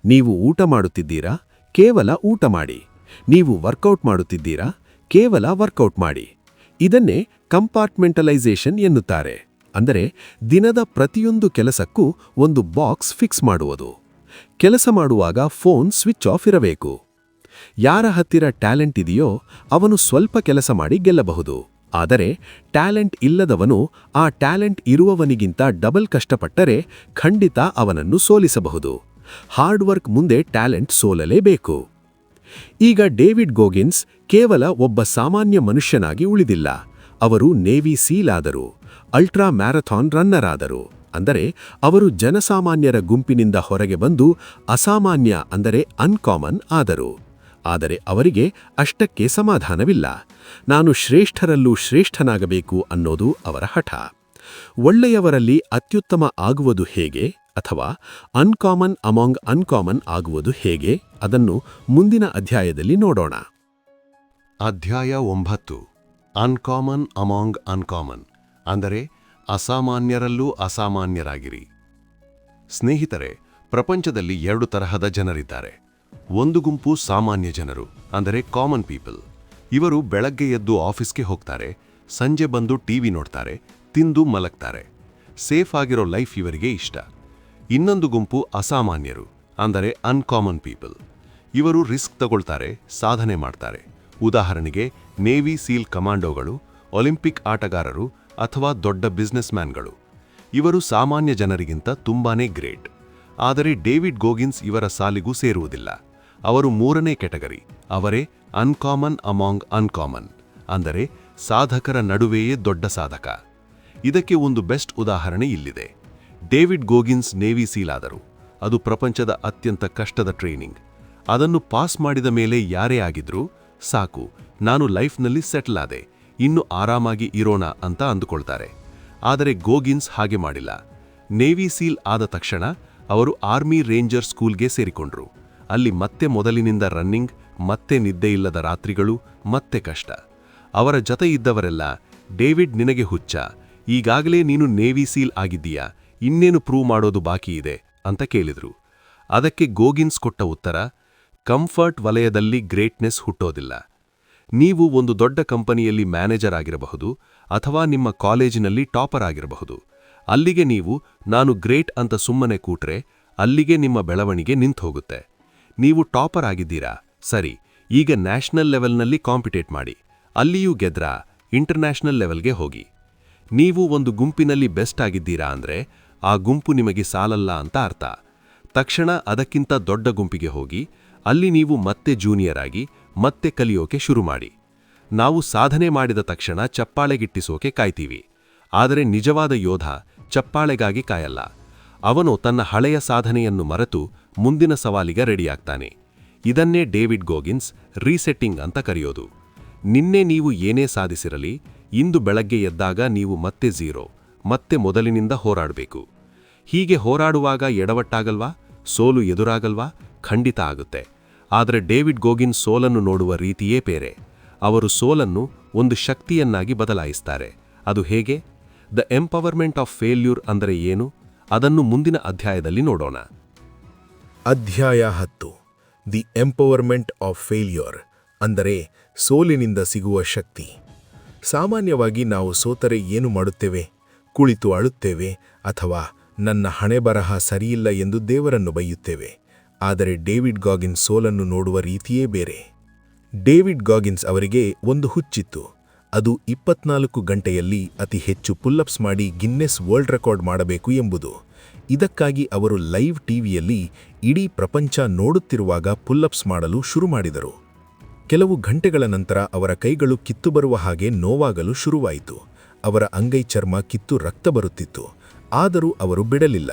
ನೀವು ಊಟ ಮಾಡುತ್ತಿದ್ದೀರಾ, ಕೇವಲ ಊಟ ಮಾಡಿ. ನೀವು ವರ್ಕೌಟ್ ಮಾಡುತ್ತಿದ್ದೀರಾ, ಕೇವಲ ವರ್ಕೌಟ್ ಮಾಡಿ. ಇದನ್ನೇ ಕಂಪಾರ್ಟ್ಮೆಂಟಲೈಸೇಷನ್ ಎನ್ನುತ್ತಾರೆ. ಅಂದರೆ ದಿನದ ಪ್ರತಿಯೊಂದು ಕೆಲಸಕ್ಕೂ ಒಂದು ಬಾಕ್ಸ್ ಫಿಕ್ಸ್ ಮಾಡುವುದು. ಕೆಲಸ ಮಾಡುವಾಗ ಫೋನ್ ಸ್ವಿಚ್ ಆಫ್ ಇರಬೇಕು. ಯಾರ ಹತ್ತಿರ ಟ್ಯಾಲೆಂಟ್ ಇದೆಯೋ ಅವನು ಸ್ವಲ್ಪ ಕೆಲಸ ಮಾಡಿ ಗೆಲ್ಲಬಹುದು. ಆದರೆ ಟ್ಯಾಲೆಂಟ್ ಇಲ್ಲದವನು ಆ ಟ್ಯಾಲೆಂಟ್ ಇರುವವನಿಗಿಂತ ಡಬಲ್ ಕಷ್ಟಪಟ್ಟರೆ ಖಂಡಿತ ಅವನನ್ನು ಸೋಲಿಸಬಹುದು. ಹಾರ್ಡ್ ವರ್ಕ್ ಮುಂದೆ ಟ್ಯಾಲೆಂಟ್ ಸೋಲಲೇಬೇಕು. ಈಗ ಡೇವಿಡ್ ಗೋಗಿನ್ಸ್ ಕೇವಲ ಒಬ್ಬ ಸಾಮಾನ್ಯ ಮನುಷ್ಯನಾಗಿ ಉಳಿದಿಲ್ಲ. ಅವರು ನೇವಿ ಸೀಲ್ ಆದರು, ಅಲ್ಟ್ರಾ ಮ್ಯಾರಥಾನ್ ರನ್ನರ್ ಆದರು. ಅಂದರೆ ಅವರು ಜನಸಾಮಾನ್ಯರ ಗುಂಪಿನಿಂದ ಹೊರಗೆ ಬಂದು ಅಸಾಮಾನ್ಯ ಅಂದರೆ ಅನ್ಕಾಮನ್ ಆದರು. ಆದರೆ ಅವರಿಗೆ ಅಷ್ಟಕ್ಕೆ ಸಮಾಧಾನವಿಲ್ಲ. ನಾನು ಶ್ರೇಷ್ಠರಲ್ಲೂ ಶ್ರೇಷ್ಠನಾಗಬೇಕು ಅನ್ನೋದು ಅವರ ಹಠ. ಒಳ್ಳೆಯವರಲ್ಲಿ ಅತ್ಯುತ್ತಮ ಆಗುವುದು ಹೇಗೆ ಅಥವಾ ಅನ್ಕಾಮನ್ ಅಮಾಂಗ್ ಅನ್ಕಾಮನ್ ಆಗುವುದು ಹೇಗೆ ಅದನ್ನು ಮುಂದಿನ ಅಧ್ಯಾಯದಲ್ಲಿ ನೋಡೋಣ. ಅಧ್ಯಾಯ 9 ಅನ್ಕಾಮನ್ ಅಮಾಂಗ್ ಅನ್ಕಾಮನ್ ಅಂದರೆ ಅಸಾಮಾನ್ಯರಲ್ಲೂ ಅಸಾಮಾನ್ಯರಾಗಿರಿ. ಸ್ನೇಹಿತರೆ, ಪ್ರಪಂಚದಲ್ಲಿ 2 ತರಹದ ಜನರಿದ್ದಾರೆ. ಒಂದು ಗುಂಪು ಸಾಮಾನ್ಯ ಜನರು ಅಂದರೆ ಕಾಮನ್ ಪೀಪಲ್. ಇವರು ಬೆಳಗ್ಗೆ ಎದ್ದು ಆಫೀಸ್ಗೆ ಹೋಗ್ತಾರೆ, ಸಂಜೆ ಬಂದು ಟಿವಿ ನೋಡ್ತಾರೆ, ತಿಂದು ಮಲಗ್ತಾರೆ. ಸೇಫ್ ಆಗಿರೋ ಲೈಫ್ ಇವರಿಗೆ ಇಷ್ಟ. ಇನ್ನೊಂದು ಗುಂಪು ಅಸಾಮಾನ್ಯರು ಅಂದರೆ ಅನ್ಕಾಮನ್ ಪೀಪಲ್. ಇವರು ರಿಸ್ಕ್ ತಗೊಳ್ತಾರೆ, ಸಾಧನೆ ಮಾಡ್ತಾರೆ. ಉದಾಹರಣೆಗೆ ನೇವಿ ಸೀಲ್ ಕಮಾಂಡೋಗಳು, ಒಲಿಂಪಿಕ್ ಆಟಗಾರರು ಅಥವಾ ದೊಡ್ಡ ಬಿಸ್ನೆಸ್ ಮ್ಯಾನ್ಗಳು. ಇವರು ಸಾಮಾನ್ಯ ಜನರಿಗಿಂತ ತುಂಬಾನೇ ಗ್ರೇಟ್. ಆದರೆ ಡೇವಿಡ್ ಗೋಗಿನ್ಸ್ ಇವರ ಸಾಲಿಗೂ ಸೇರುವುದಿಲ್ಲ. ಅವರು 3ನೇ ಕೆಟಗರಿ. ಅವರೇ ಅನ್ಕಾಮನ್ ಅಮಾಂಗ್ ಅನ್ಕಾಮನ್ ಅಂದರೆ ಸಾಧಕರ ನಡುವೆಯೇ ದೊಡ್ಡ ಸಾಧಕ. ಇದಕ್ಕೆ ಒಂದು ಬೆಸ್ಟ್ ಉದಾಹರಣೆ ಇಲ್ಲಿದೆ. ಡೇವಿಡ್ ಗೋಗಿನ್ಸ್ ನೇವಿ ಸೀಲ್ ಆದರು. ಅದು ಪ್ರಪಂಚದ ಅತ್ಯಂತ ಕಷ್ಟದ ಟ್ರೈನಿಂಗ್. ಅದನ್ನು ಪಾಸ್ ಮಾಡಿದ ಮೇಲೆ ಯಾರೇ ಆಗಿದ್ರೂ ಸಾಕು, ನಾನು ಲೈಫ್ನಲ್ಲಿ ಸೆಟಲ್ ಆದೆ, ಇನ್ನು ಆರಾಮಾಗಿ ಇರೋಣ ಅಂತ ಅಂದುಕೊಳ್ತಾರೆ. ಆದರೆ ಗೋಗಿನ್ಸ್ ಹಾಗೆ ಮಾಡಿಲ್ಲ. ನೇವಿ ಸೀಲ್ ಆದ ತಕ್ಷಣ ಅವರು ಆರ್ಮಿ ರೇಂಜರ್ ಸ್ಕೂಲ್ಗೆ ಸೇರಿಕೊಂಡ್ರು. ಅಲ್ಲಿ ಮತ್ತೆ ಮೊದಲಿನಿಂದ ರನ್ನಿಂಗ್, ಮತ್ತೆ ನಿದ್ದೆಯಿಲ್ಲದ ರಾತ್ರಿಗಳು, ಮತ್ತೆ ಕಷ್ಟ. ಅವರ ಜೊತೆ ಇದ್ದವರೆಲ್ಲ, ಡೇವಿಡ್ ನಿನಗೆ ಹುಚ್ಚ, ಈಗಾಗಲೇ ನೀನು ನೇವಿ ಸೀಲ್ ಆಗಿದ್ದೀಯಾ, ಇನ್ನೇನು ಪ್ರೂವ್ ಮಾಡೋದು ಬಾಕಿ ಇದೆ ಅಂತ ಕೇಳಿದ್ರು. ಅದಕ್ಕೆ ಗೋಗಿನ್ಸ್ ಕೊಟ್ಟ ಉತ್ತರ, ಕಂಫರ್ಟ್ ವಲಯದಲ್ಲಿ ಗ್ರೇಟ್ನೆಸ್ ಹುಟ್ಟೋದಿಲ್ಲ. ನೀವು ಒಂದು ದೊಡ್ಡ ಕಂಪನಿಯಲ್ಲಿ ಮ್ಯಾನೇಜರ್ ಆಗಿರಬಹುದು ಅಥವಾ ನಿಮ್ಮ ಕಾಲೇಜಿನಲ್ಲಿ ಟಾಪರ್ ಆಗಿರಬಹುದು. ಅಲ್ಲಿಗೆ ನೀವು ನಾನು ಗ್ರೇಟ್ ಅಂತ ಸುಮ್ಮನೆ ಕೂಟ್ರೆ ಅಲ್ಲಿಗೆ ನಿಮ್ಮ ಬೆಳವಣಿಗೆ ನಿಂತೋಗುತ್ತೆ. ನೀವು ಟಾಪರ್ ಆಗಿದ್ದೀರಾ, ಸರಿ, ಈಗ ನ್ಯಾಷನಲ್ ಲೆವೆಲ್ನಲ್ಲಿ ಕಾಂಪಿಟೇಟ್ ಮಾಡಿ. ಅಲ್ಲಿಯೂ ಗೆದ್ರಾ, ಇಂಟರ್ನ್ಯಾಷನಲ್ ಲೆವೆಲ್ಗೆ ಹೋಗಿ. ನೀವು ಒಂದು ಗುಂಪಿನಲ್ಲಿ ಬೆಸ್ಟ್ ಆಗಿದ್ದೀರಾ ಅಂದರೆ ಆ ಗುಂಪು ನಿಮಗೆ ಸಾಲಲ್ಲ ಅಂತ ಅರ್ಥ. ತಕ್ಷಣ ಅದಕ್ಕಿಂತ ದೊಡ್ಡ ಗುಂಪಿಗೆ ಹೋಗಿ ಅಲ್ಲಿ ನೀವು ಮತ್ತೆ ಜೂನಿಯರ್ ಆಗಿ ಮತ್ತೆ ಕಲಿಯೋಕೆ ಶುರು ಮಾಡಿ. ನಾವು ಸಾಧನೆ ಮಾಡಿದ ತಕ್ಷಣ ಚಪ್ಪಾಳೆಗಿಟ್ಟಿಸೋಕೆ ಕಾಯ್ತೀವಿ. ಆದರೆ ನಿಜವಾದ ಯೋಧ ಚಪ್ಪಾಳೆಗಾಗಿ ಕಾಯಲ್ಲ. ಅವನು ತನ್ನ ಹಳೆಯ ಸಾಧನೆಯನ್ನು ಮರೆತು ಮುಂದಿನ ಸವಾಲಿಗೆ ರೆಡಿಯಾಗ್ತಾನೆ. ಇದನ್ನೇ ಡೇವಿಡ್ ಗೋಗಿನ್ಸ್ ರೀಸೆಟ್ಟಿಂಗ್ ಅಂತ ಕರೆಯೋದು. ನಿನ್ನೆ ನೀವು ಏನೇ ಸಾಧಿಸಿರಲಿ, ಇಂದು ಬೆಳಗ್ಗೆ ಎದ್ದಾಗ ನೀವು ಮತ್ತೆ ಝೀರೋ, ಮತ್ತೆ ಮೊದಲಿನಿಂದ ಹೋರಾಡಬೇಕು. ಹೀಗೆ ಹೋರಾಡುವಾಗ ಎಡವಟ್ಟಾಗಲ್ವಾ? ಸೋಲು ಎದುರಾಗಲ್ವಾ? ಖಂಡಿತ ಆಗುತ್ತೆ. ಆದರೆ ಡೇವಿಡ್ ಗೋಗಿನ್ಸ್ ಸೋಲನ್ನು ನೋಡುವ ರೀತಿಯೇ ಬೇರೆ. ಅವರು ಸೋಲನ್ನು ಒಂದು ಶಕ್ತಿಯನ್ನಾಗಿ ಬದಲಾಯಿಸ್ತಾರೆ. ಅದು ಹೇಗೆ? ದ ಎಂಪವರ್ಮೆಂಟ್ ಆಫ್ ಫೇಲ್ಯೂರ್ ಅಂದರೆ ಏನು? ಅದನ್ನು ಮುಂದಿನ ಅಧ್ಯಾಯದಲ್ಲಿ ನೋಡೋಣ. ಅಧ್ಯಾಯ 10 ದಿ ಎಂಪವರ್ಮೆಂಟ್ ಆಫ್ ಫೇಲ್ಯೂರ್ ಅಂದರೆ ಸೋಲಿನಿಂದ ಸಿಗುವ ಶಕ್ತಿ. ಸಾಮಾನ್ಯವಾಗಿ ನಾವು ಸೋತರೆ ಏನು ಮಾಡುತ್ತೇವೆ? ಕುಳಿತು ಅಳುತ್ತೇವೆ ಅಥವಾ ನನ್ನ ಹಣೆಬರಹ ಸರಿಯಿಲ್ಲ ಎಂದು ದೇವರನ್ನು ಬೈಯುತ್ತೇವೆ. ಆದರೆ ಡೇವಿಡ್ ಗಾಗಿನ್ಸ್ ಸೋಲನ್ನು ನೋಡುವ ರೀತಿಯೇ ಬೇರೆ. ಡೇವಿಡ್ ಗಾಗಿನ್ಸ್ ಅವರಿಗೆ ಒಂದು ಹುಚ್ಚಿತ್ತು. ಅದು 24 ಗಂಟೆಯಲ್ಲಿ ಅತಿ ಹೆಚ್ಚು ಪುಲ್ಲಪ್ಸ್ ಮಾಡಿ ಗಿನ್ನೆಸ್ ವರ್ಲ್ಡ್ ರೆಕಾರ್ಡ್ ಮಾಡಬೇಕು ಎಂಬುದು. ಇದಕ್ಕಾಗಿ ಅವರು ಲೈವ್ ಟಿವಿಯಲ್ಲಿ ಇಡೀ ಪ್ರಪಂಚ ನೋಡುತ್ತಿರುವಾಗ ಪುಲ್ಲಪ್ಸ್ ಮಾಡಲು ಶುರು ಮಾಡಿದರು. ಕೆಲವು ಗಂಟೆಗಳ ನಂತರ ಅವರ ಕೈಗಳು ಕಿತ್ತು ಬರುವ ಹಾಗೆ ನೋವಾಗಲು ಶುರುವಾಯಿತು. ಅವರ ಅಂಗೈ ಚರ್ಮ ಕಿತ್ತು ರಕ್ತ ಬರುತ್ತಿತ್ತು. ಆದರೂ ಅವರು ಬಿಡಲಿಲ್ಲ.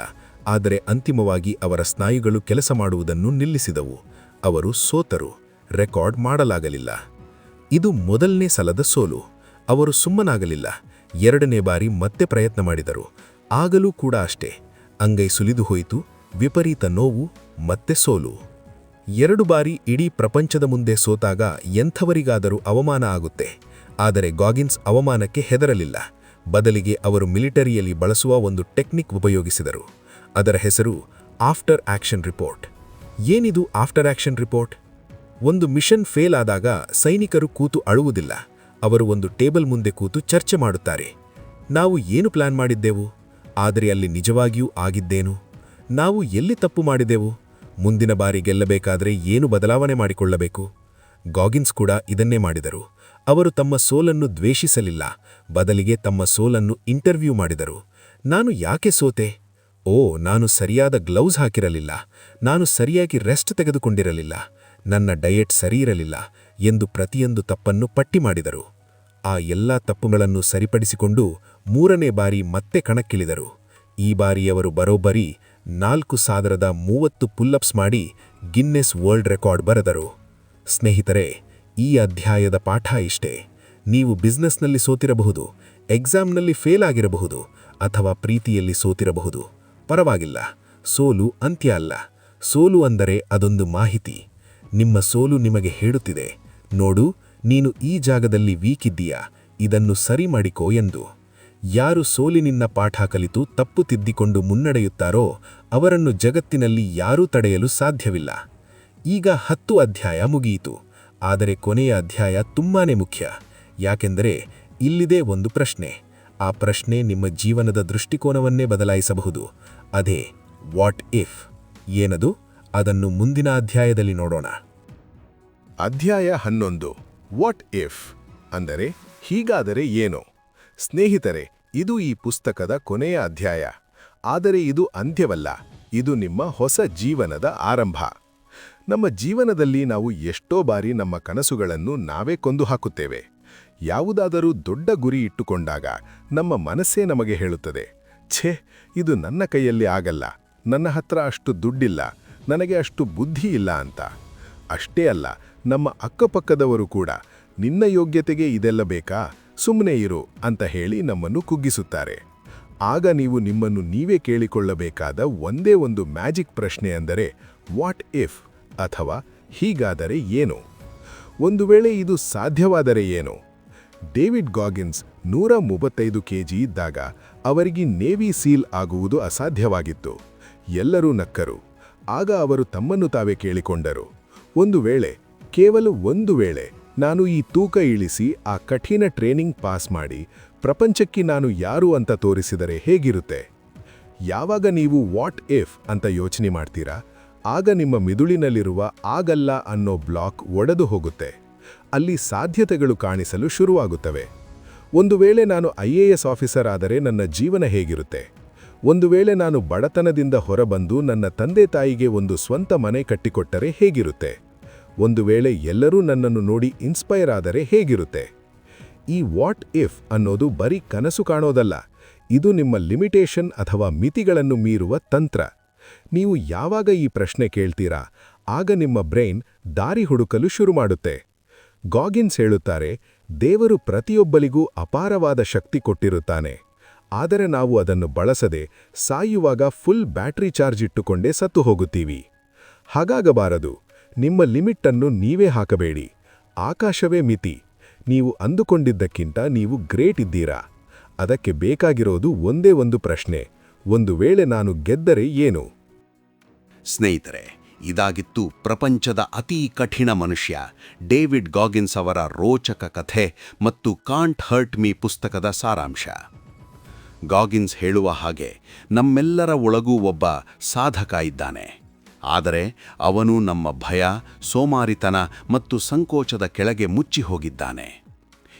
ಆದರೆ ಅಂತಿಮವಾಗಿ ಅವರ ಸ್ನಾಯುಗಳು ಕೆಲಸ ಮಾಡುವುದನ್ನು ನಿಲ್ಲಿಸಿದವು. ಅವರು ಸೋತರು. ರೆಕಾರ್ಡ್ ಮಾಡಲಾಗಲಿಲ್ಲ. ಇದು ಮೊದಲನೇ ಸಲದ ಸೋಲು. ಅವರು ಸುಮ್ಮನಾಗಲಿಲ್ಲ. 2ನೇ ಬಾರಿ ಮತ್ತೆ ಪ್ರಯತ್ನ ಮಾಡಿದರು. ಆಗಲೂ ಕೂಡ ಅಷ್ಟೇ. ಅಂಗೈ ಸುಲಿದು ಹೋಯಿತು. ವಿಪರೀತ ನೋವು, ಮತ್ತೆ ಸೋಲು. 2 ಬಾರಿ ಇಡೀ ಪ್ರಪಂಚದ ಮುಂದೆ ಸೋತಾಗ ಎಂಥವರಿಗಾದರೂ ಅವಮಾನ ಆಗುತ್ತೆ. ಆದರೆ ಗಾಗಿನ್ಸ್ ಅವಮಾನಕ್ಕೆ ಹೆದರಲಿಲ್ಲ. ಬದಲಿಗೆ ಅವರು ಮಿಲಿಟರಿಯಲ್ಲಿ ಬಳಸುವ ಒಂದು ಟೆಕ್ನಿಕ್ ಉಪಯೋಗಿಸಿದರು. ಅದರ ಹೆಸರು ಆಫ್ಟರ್ ಆಕ್ಷನ್ ರಿಪೋರ್ಟ್. ಏನಿದು ಆಫ್ಟರ್ ಆಕ್ಷನ್ ರಿಪೋರ್ಟ್? ಒಂದು ಮಿಷನ್ ಫೇಲ್ ಆದಾಗ ಸೈನಿಕರು ಕೂತು ಅಳುವುದಿಲ್ಲ. ಅವರು ಒಂದು ಟೇಬಲ್ ಮುಂದೆ ಕೂತು ಚರ್ಚೆ ಮಾಡುತ್ತಾರೆ. ನಾವು ಏನು ಪ್ಲಾನ್ ಮಾಡಿದ್ದೆವು? ಆದರೆ ಅಲ್ಲಿ ನಿಜವಾಗಿಯೂ ಆಗಿದ್ದೇನು? ನಾವು ಎಲ್ಲಿ ತಪ್ಪು ಮಾಡಿದೆವು? ಮುಂದಿನ ಬಾರಿ ಗೆಲ್ಲಬೇಕಾದರೆ ಏನು ಬದಲಾವಣೆ ಮಾಡಿಕೊಳ್ಳಬೇಕು? ಗಾಗಿನ್ಸ್ ಕೂಡ ಇದನ್ನೇ ಮಾಡಿದರು. ಅವರು ತಮ್ಮ ಸೋಲನ್ನು ದ್ವೇಷಿಸಲಿಲ್ಲ. ಬದಲಿಗೆ ತಮ್ಮ ಸೋಲನ್ನು ಇಂಟರ್ವ್ಯೂ ಮಾಡಿದರು. ನಾನು ಯಾಕೆ ಸೋತೆ? ನಾನು ಸರಿಯಾದ ಗ್ಲೌಸ್ ಹಾಕಿರಲಿಲ್ಲ. ನಾನು ಸರಿಯಾಗಿ ರೆಸ್ಟ್ ತೆಗೆದುಕೊಂಡಿರಲಿಲ್ಲ. ನನ್ನ ಡಯೆಟ್ ಸರಿಯಿರಲಿಲ್ಲ ಎಂದು ಪ್ರತಿಯೊಂದು ತಪ್ಪನ್ನು ಪಟ್ಟಿ ಮಾಡಿದರು. ಆ ಎಲ್ಲ ತಪ್ಪುಗಳನ್ನು ಸರಿಪಡಿಸಿಕೊಂಡು 3ನೇ ಬಾರಿ ಮತ್ತೆ ಕಣಕ್ಕಿಳಿದರು. ಈ ಬಾರಿ ಅವರು ಬರೋಬ್ಬರಿ 4030 ಪುಲ್ಲಪ್ಸ್ ಮಾಡಿ ಗಿನ್ನೆಸ್ ವರ್ಲ್ಡ್ ರೆಕಾರ್ಡ್ ಬರೆದರು. ಸ್ನೇಹಿತರೆ, ಈ ಅಧ್ಯಾಯದ ಪಾಠ ಇಷ್ಟೇ. ನೀವು ಬಿಸ್ನೆಸ್ನಲ್ಲಿ ಸೋತಿರಬಹುದು, ಎಕ್ಸಾಮ್ನಲ್ಲಿ ಫೇಲ್ ಆಗಿರಬಹುದು, ಅಥವಾ ಪ್ರೀತಿಯಲ್ಲಿ ಸೋತಿರಬಹುದು. ಪರವಾಗಿಲ್ಲ. ಸೋಲು ಅಂತ್ಯ ಅಲ್ಲ. ಸೋಲು ಅಂದರೆ ಅದೊಂದು ಮಾಹಿತಿ. ನಿಮ್ಮ ಸೋಲು ನಿಮಗೆ ಹೇಳುತ್ತಿದೆ, ನೋಡು, ನೀನು ಈ ಜಾಗದಲ್ಲಿ ವೀಕ್ ಇದ್ದೀಯಾ, ಇದನ್ನು ಸರಿ ಮಾಡಿಕೋ ಎಂದು. ಯಾರು ಸೋಲಿನಿಂದ ಪಾಠ ಕಲಿತು ತಪ್ಪು ತಿದ್ದಿಕೊಂಡು ಮುನ್ನಡೆಯುತ್ತಾರೋ ಅವರನ್ನು ಜಗತ್ತಿನಲ್ಲಿ ಯಾರೂ ತಡೆಯಲು ಸಾಧ್ಯವಿಲ್ಲ. ಈಗ 10 ಅಧ್ಯಾಯ ಮುಗಿಯಿತು. ಆದರೆ ಕೊನೆಯ ಅಧ್ಯಾಯ ತುಂಬಾನೇ ಮುಖ್ಯ. ಯಾಕೆಂದರೆ ಇಲ್ಲಿದೆ ಒಂದು ಪ್ರಶ್ನೆ. ಆ ಪ್ರಶ್ನೆ ನಿಮ್ಮ ಜೀವನದ ದೃಷ್ಟಿಕೋನವನ್ನೇ ಬದಲಾಯಿಸಬಹುದು. ಅದೇ ವಾಟ್ ಇಫ್. ಏನದು? ಅದನ್ನು ಮುಂದಿನ ಅಧ್ಯಾಯದಲ್ಲಿ ನೋಡೋಣ. ಅಧ್ಯಾಯ 11 ವಾಟ್ ಇಫ್ ಅಂದರೆ ಹೀಗಾದರೆ ಏನು? ಸ್ನೇಹಿತರೆ, ಇದು ಈ ಪುಸ್ತಕದ ಕೊನೆಯ ಅಧ್ಯಾಯ. ಆದರೆ ಇದು ಅಂತ್ಯವಲ್ಲ. ಇದು ನಿಮ್ಮ ಹೊಸ ಜೀವನದ ಆರಂಭ. ನಮ್ಮ ಜೀವನದಲ್ಲಿ ನಾವು ಎಷ್ಟೋ ಬಾರಿ ನಮ್ಮ ಕನಸುಗಳನ್ನು ನಾವೇ ಕೊಂದು ಹಾಕುತ್ತೇವೆ. ಯಾವುದಾದರೂ ದೊಡ್ಡ ಗುರಿ ಇಟ್ಟುಕೊಂಡಾಗ ನಮ್ಮ ಮನಸ್ಸೇ ನಮಗೆ ಹೇಳುತ್ತದೆ, ಛೇ, ಇದು ನನ್ನ ಕೈಯಲ್ಲಿ ಆಗಲ್ಲ, ನನ್ನ ಹತ್ರ ಅಷ್ಟು ದುಡ್ಡಿಲ್ಲ, ನನಗೆ ಅಷ್ಟು ಬುದ್ಧಿ ಇಲ್ಲ ಅಂತ. ಅಷ್ಟೇ ಅಲ್ಲ, ನಮ್ಮ ಅಕ್ಕಪಕ್ಕದವರು ಕೂಡ ನಿನ್ನ ಯೋಗ್ಯತೆಗೆ ಇದೆಲ್ಲ ಬೇಕಾ, ಸುಮ್ಮನೆ ಇರು ಅಂತ ಹೇಳಿ ನಮ್ಮನ್ನು ಕುಗ್ಗಿಸುತ್ತಾರೆ. ಆಗ ನೀವು ನಿಮ್ಮನ್ನು ನೀವೇ ಕೇಳಿಕೊಳ್ಳಬೇಕಾದ ಒಂದೇ ಒಂದು ಮ್ಯಾಜಿಕ್ ಪ್ರಶ್ನೆ ಅಂದರೆ ವಾಟ್ ಇಫ್, ಅಥವಾ ಹೀಗಾದರೆ ಏನು? ಒಂದು ವೇಳೆ ಇದು ಸಾಧ್ಯವಾದರೆ ಏನು? ಡೇವಿಡ್ ಗಾಗಿನ್ಸ್ 135 ಕೆಜಿ ಇದ್ದಾಗ ಅವರಿಗೆ ನೇವಿ ಸೀಲ್ ಆಗುವುದು ಅಸಾಧ್ಯವಾಗಿತ್ತು. ಎಲ್ಲರೂ ನಕ್ಕರು. ಆಗ ಅವರು ತಮ್ಮನ್ನು ತಾವೇ ಕೇಳಿಕೊಂಡರು, ಒಂದು ವೇಳೆ, ಕೇವಲ ಒಂದು ವೇಳೆ ನಾನು ಈ ತೂಕ ಇಳಿಸಿ ಆ ಕಠಿಣ ಟ್ರೇನಿಂಗ್ ಪಾಸ್ ಮಾಡಿ ಪ್ರಪಂಚಕ್ಕೆ ನಾನು ಯಾರು ಅಂತ ತೋರಿಸಿದರೆ ಹೇಗಿರುತ್ತೆ? ಯಾವಾಗ ನೀವು ವಾಟ್ ಇಫ್ ಅಂತ ಯೋಚನೆ ಮಾಡ್ತೀರಾ, ಆಗ ನಿಮ್ಮ ಮಿದುಳಿನಲ್ಲಿರುವ ಆಗಲ್ಲ ಅನ್ನೋ ಬ್ಲಾಕ್ ಒಡೆದು ಹೋಗುತ್ತೆ. ಅಲ್ಲಿ ಸಾಧ್ಯತೆಗಳು ಕಾಣಿಸಲು ಶುರುವಾಗುತ್ತವೆ. ಒಂದು ವೇಳೆ ನಾನು IAS ಆಫೀಸರ್ ಆದರೆ ನನ್ನ ಜೀವನ ಹೇಗಿರುತ್ತೆ? ಒಂದು ವೇಳೆ ನಾನು ಬಡತನದಿಂದ ಹೊರಬಂದು ನನ್ನ ತಂದೆ ತಾಯಿಗೆ ಒಂದು ಸ್ವಂತ ಮನೆ ಕಟ್ಟಿಕೊಟ್ಟರೆ ಹೇಗಿರುತ್ತೆ? ಒಂದು ವೇಳೆ ಎಲ್ಲರೂ ನನ್ನನ್ನು ನೋಡಿ ಇನ್ಸ್ಪೈರ್ ಆದರೆ ಹೇಗಿರುತ್ತೆ? ಈ ವಾಟ್ ಇಫ್ ಅನ್ನೋದು ಬರೀ ಕನಸು ಕಾಣೋದಲ್ಲ. ಇದು ನಿಮ್ಮ ಲಿಮಿಟೇಷನ್ ಅಥವಾ ಮಿತಿಗಳನ್ನು ಮೀರುವ ತಂತ್ರ. ನೀವು ಯಾವಾಗ ಈ ಪ್ರಶ್ನೆ ಕೇಳ್ತೀರಾ, ಆಗ ನಿಮ್ಮ ಬ್ರೈನ್ ದಾರಿ ಹುಡುಕಲು ಶುರು ಮಾಡುತ್ತೆ. ಗಾಗಿನ್ಸ್ ಹೇಳುತ್ತಾರೆ, ದೇವರು ಪ್ರತಿಯೊಬ್ಬರಿಗೂ ಅಪಾರವಾದ ಶಕ್ತಿ ಕೊಟ್ಟಿರುತ್ತಾನೆ. ಆದರೆ ನಾವು ಅದನ್ನು ಬಳಸದೆ ಸಾಯುವಾಗ ಫುಲ್ ಬ್ಯಾಟರಿ ಚಾರ್ಜ್ ಇಟ್ಟುಕೊಂಡೇ ಸತ್ತು ಹೋಗುತ್ತೀವಿ. ಹಾಗಾಗಬಾರದು. ನಿಮ್ಮ ಲಿಮಿಟ್ಟನ್ನು ನೀವೇ ಹಾಕಬೇಡಿ. ಆಕಾಶವೇ ಮಿತಿ. ನೀವು ಅಂದುಕೊಂಡಿದ್ದಕ್ಕಿಂತ ನೀವು ಗ್ರೇಟ್ ಇದ್ದೀರಾ. ಅದಕ್ಕೆ ಬೇಕಾಗಿರೋದು ಒಂದೇ ಒಂದು ಪ್ರಶ್ನೆ, ಒಂದು ವೇಳೆ ನಾನು ಗೆದ್ದರೆ ಏನು? ಸ್ನೇಹಿತರೆ, ಇದಾಗಿತ್ತು ಪ್ರಪಂಚದ ಅತೀ ಕಠಿಣ ಮನುಷ್ಯ ಡೇವಿಡ್ ಗಾಗಿನ್ಸ್ ಅವರ ರೋಚಕ ಕಥೆ ಮತ್ತು ಕಾಂಟ್ ಹರ್ಟ್ ಮೀ ಪುಸ್ತಕದ ಸಾರಾಂಶ. ಗಾಗಿನ್ಸ್ ಹೇಳುವ ಹಾಗೆ ನಮ್ಮೆಲ್ಲರ ಒಳಗೂ ಒಬ್ಬ ಸಾಧಕ ಇದ್ದಾನೆ. ಆದರೆ ಅವನು ನಮ್ಮ ಭಯ, ಸೋಮಾರಿತನ ಮತ್ತು ಸಂಕೋಚದ ಕೆಳಗೆ ಮುಚ್ಚಿ ಹೋಗಿದ್ದಾನೆ.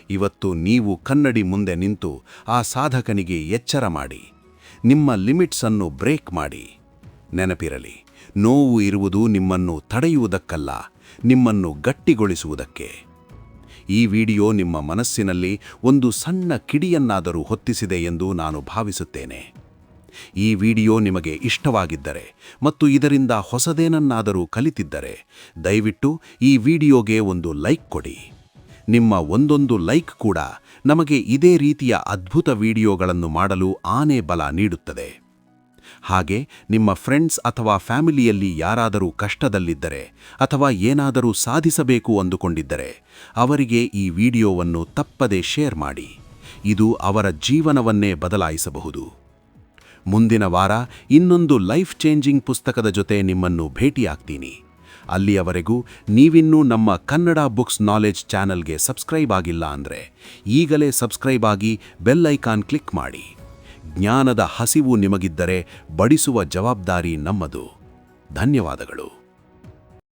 ಇವತ್ತು ನೀವು ಕನ್ನಡಿ ಮುಂದೆ ನಿಂತು ಆ ಸಾಧಕನಿಗೆ ಎಚ್ಚರ ಮಾಡಿ, ನಿಮ್ಮ ಲಿಮಿಟ್ಸನ್ನು ಬ್ರೇಕ್ ಮಾಡಿ. ನೆನಪಿರಲಿ, ನೋವು ಇರುವುದು ನಿಮ್ಮನ್ನು ತಡೆಯುವುದಕ್ಕಲ್ಲ, ನಿಮ್ಮನ್ನು ಗಟ್ಟಿಗೊಳಿಸುವುದಕ್ಕೆ. ಈ ವಿಡಿಯೋ ನಿಮ್ಮ ಮನಸ್ಸಿನಲ್ಲಿ ಒಂದು ಸಣ್ಣ ಕಿಡಿಯನ್ನಾದರೂ ಹೊತ್ತಿಸಿದೆ ಎಂದು ನಾನು ಭಾವಿಸುತ್ತೇನೆ. ಈ ವಿಡಿಯೋ ನಿಮಗೆ ಇಷ್ಟವಾಗಿದ್ದರೆ ಮತ್ತು ಇದರಿಂದ ಹೊಸದೇನನ್ನಾದರೂ ಕಲಿತಿದ್ದರೆ ದಯವಿಟ್ಟು ಈ ವಿಡಿಯೋಗೆ ಒಂದು ಲೈಕ್ ಕೊಡಿ. ನಿಮ್ಮ ಒಂದೊಂದು ಲೈಕ್ ಕೂಡ ನಮಗೆ ಇದೇ ರೀತಿಯ ಅದ್ಭುತ ವಿಡಿಯೋಗಳನ್ನು ಮಾಡಲು ಆನೆ ಬಲ ನೀಡುತ್ತದೆ. ಹಾಗೆ ನಿಮ್ಮ ಫ್ರೆಂಡ್ಸ್ ಅಥವಾ ಫ್ಯಾಮಿಲಿಯಲ್ಲಿ ಯಾರಾದರೂ ಕಷ್ಟದಲ್ಲಿದ್ದರೆ ಅಥವಾ ಏನಾದರೂ ಸಾಧಿಸಬೇಕು ಅಂದುಕೊಂಡಿದ್ದರೆ ಅವರಿಗೆ ಈ ವಿಡಿಯೋವನ್ನು ತಪ್ಪದೇ ಶೇರ್ ಮಾಡಿ. ಇದು ಅವರ ಜೀವನವನ್ನೇ ಬದಲಾಯಿಸಬಹುದು. ಮುಂದಿನ ವಾರ ಇನ್ನೊಂದು ಲೈಫ್ ಚೇಂಜಿಂಗ್ ಪುಸ್ತಕದ ಜೊತೆ ನಿಮ್ಮನ್ನು ಭೇಟಿಯಾಗ್ತೀನಿ. ಅಲ್ಲಿಯವರೆಗೂ ನೀವಿನ್ನೂ ನಮ್ಮ ಕನ್ನಡ ಬುಕ್ಸ್ ನಾಲೆಡ್ಜ್ ಚಾನೆಲ್ಗೆ ಸಬ್ಸ್ಕ್ರೈಬ್ ಆಗಿಲ್ಲ ಅಂದರೆ ಈಗಲೇ ಸಬ್ಸ್ಕ್ರೈಬ್ ಆಗಿ ಬೆಲ್ ಐಕಾನ್ ಕ್ಲಿಕ್ ಮಾಡಿ. ಜ್ಞಾನದ ಹಸಿವು ನಿಮಗಿದ್ದರೆ ಬಡಿಸುವ ಜವಾಬ್ದಾರಿ ನಮ್ಮದು. ಧನ್ಯವಾದಗಳು.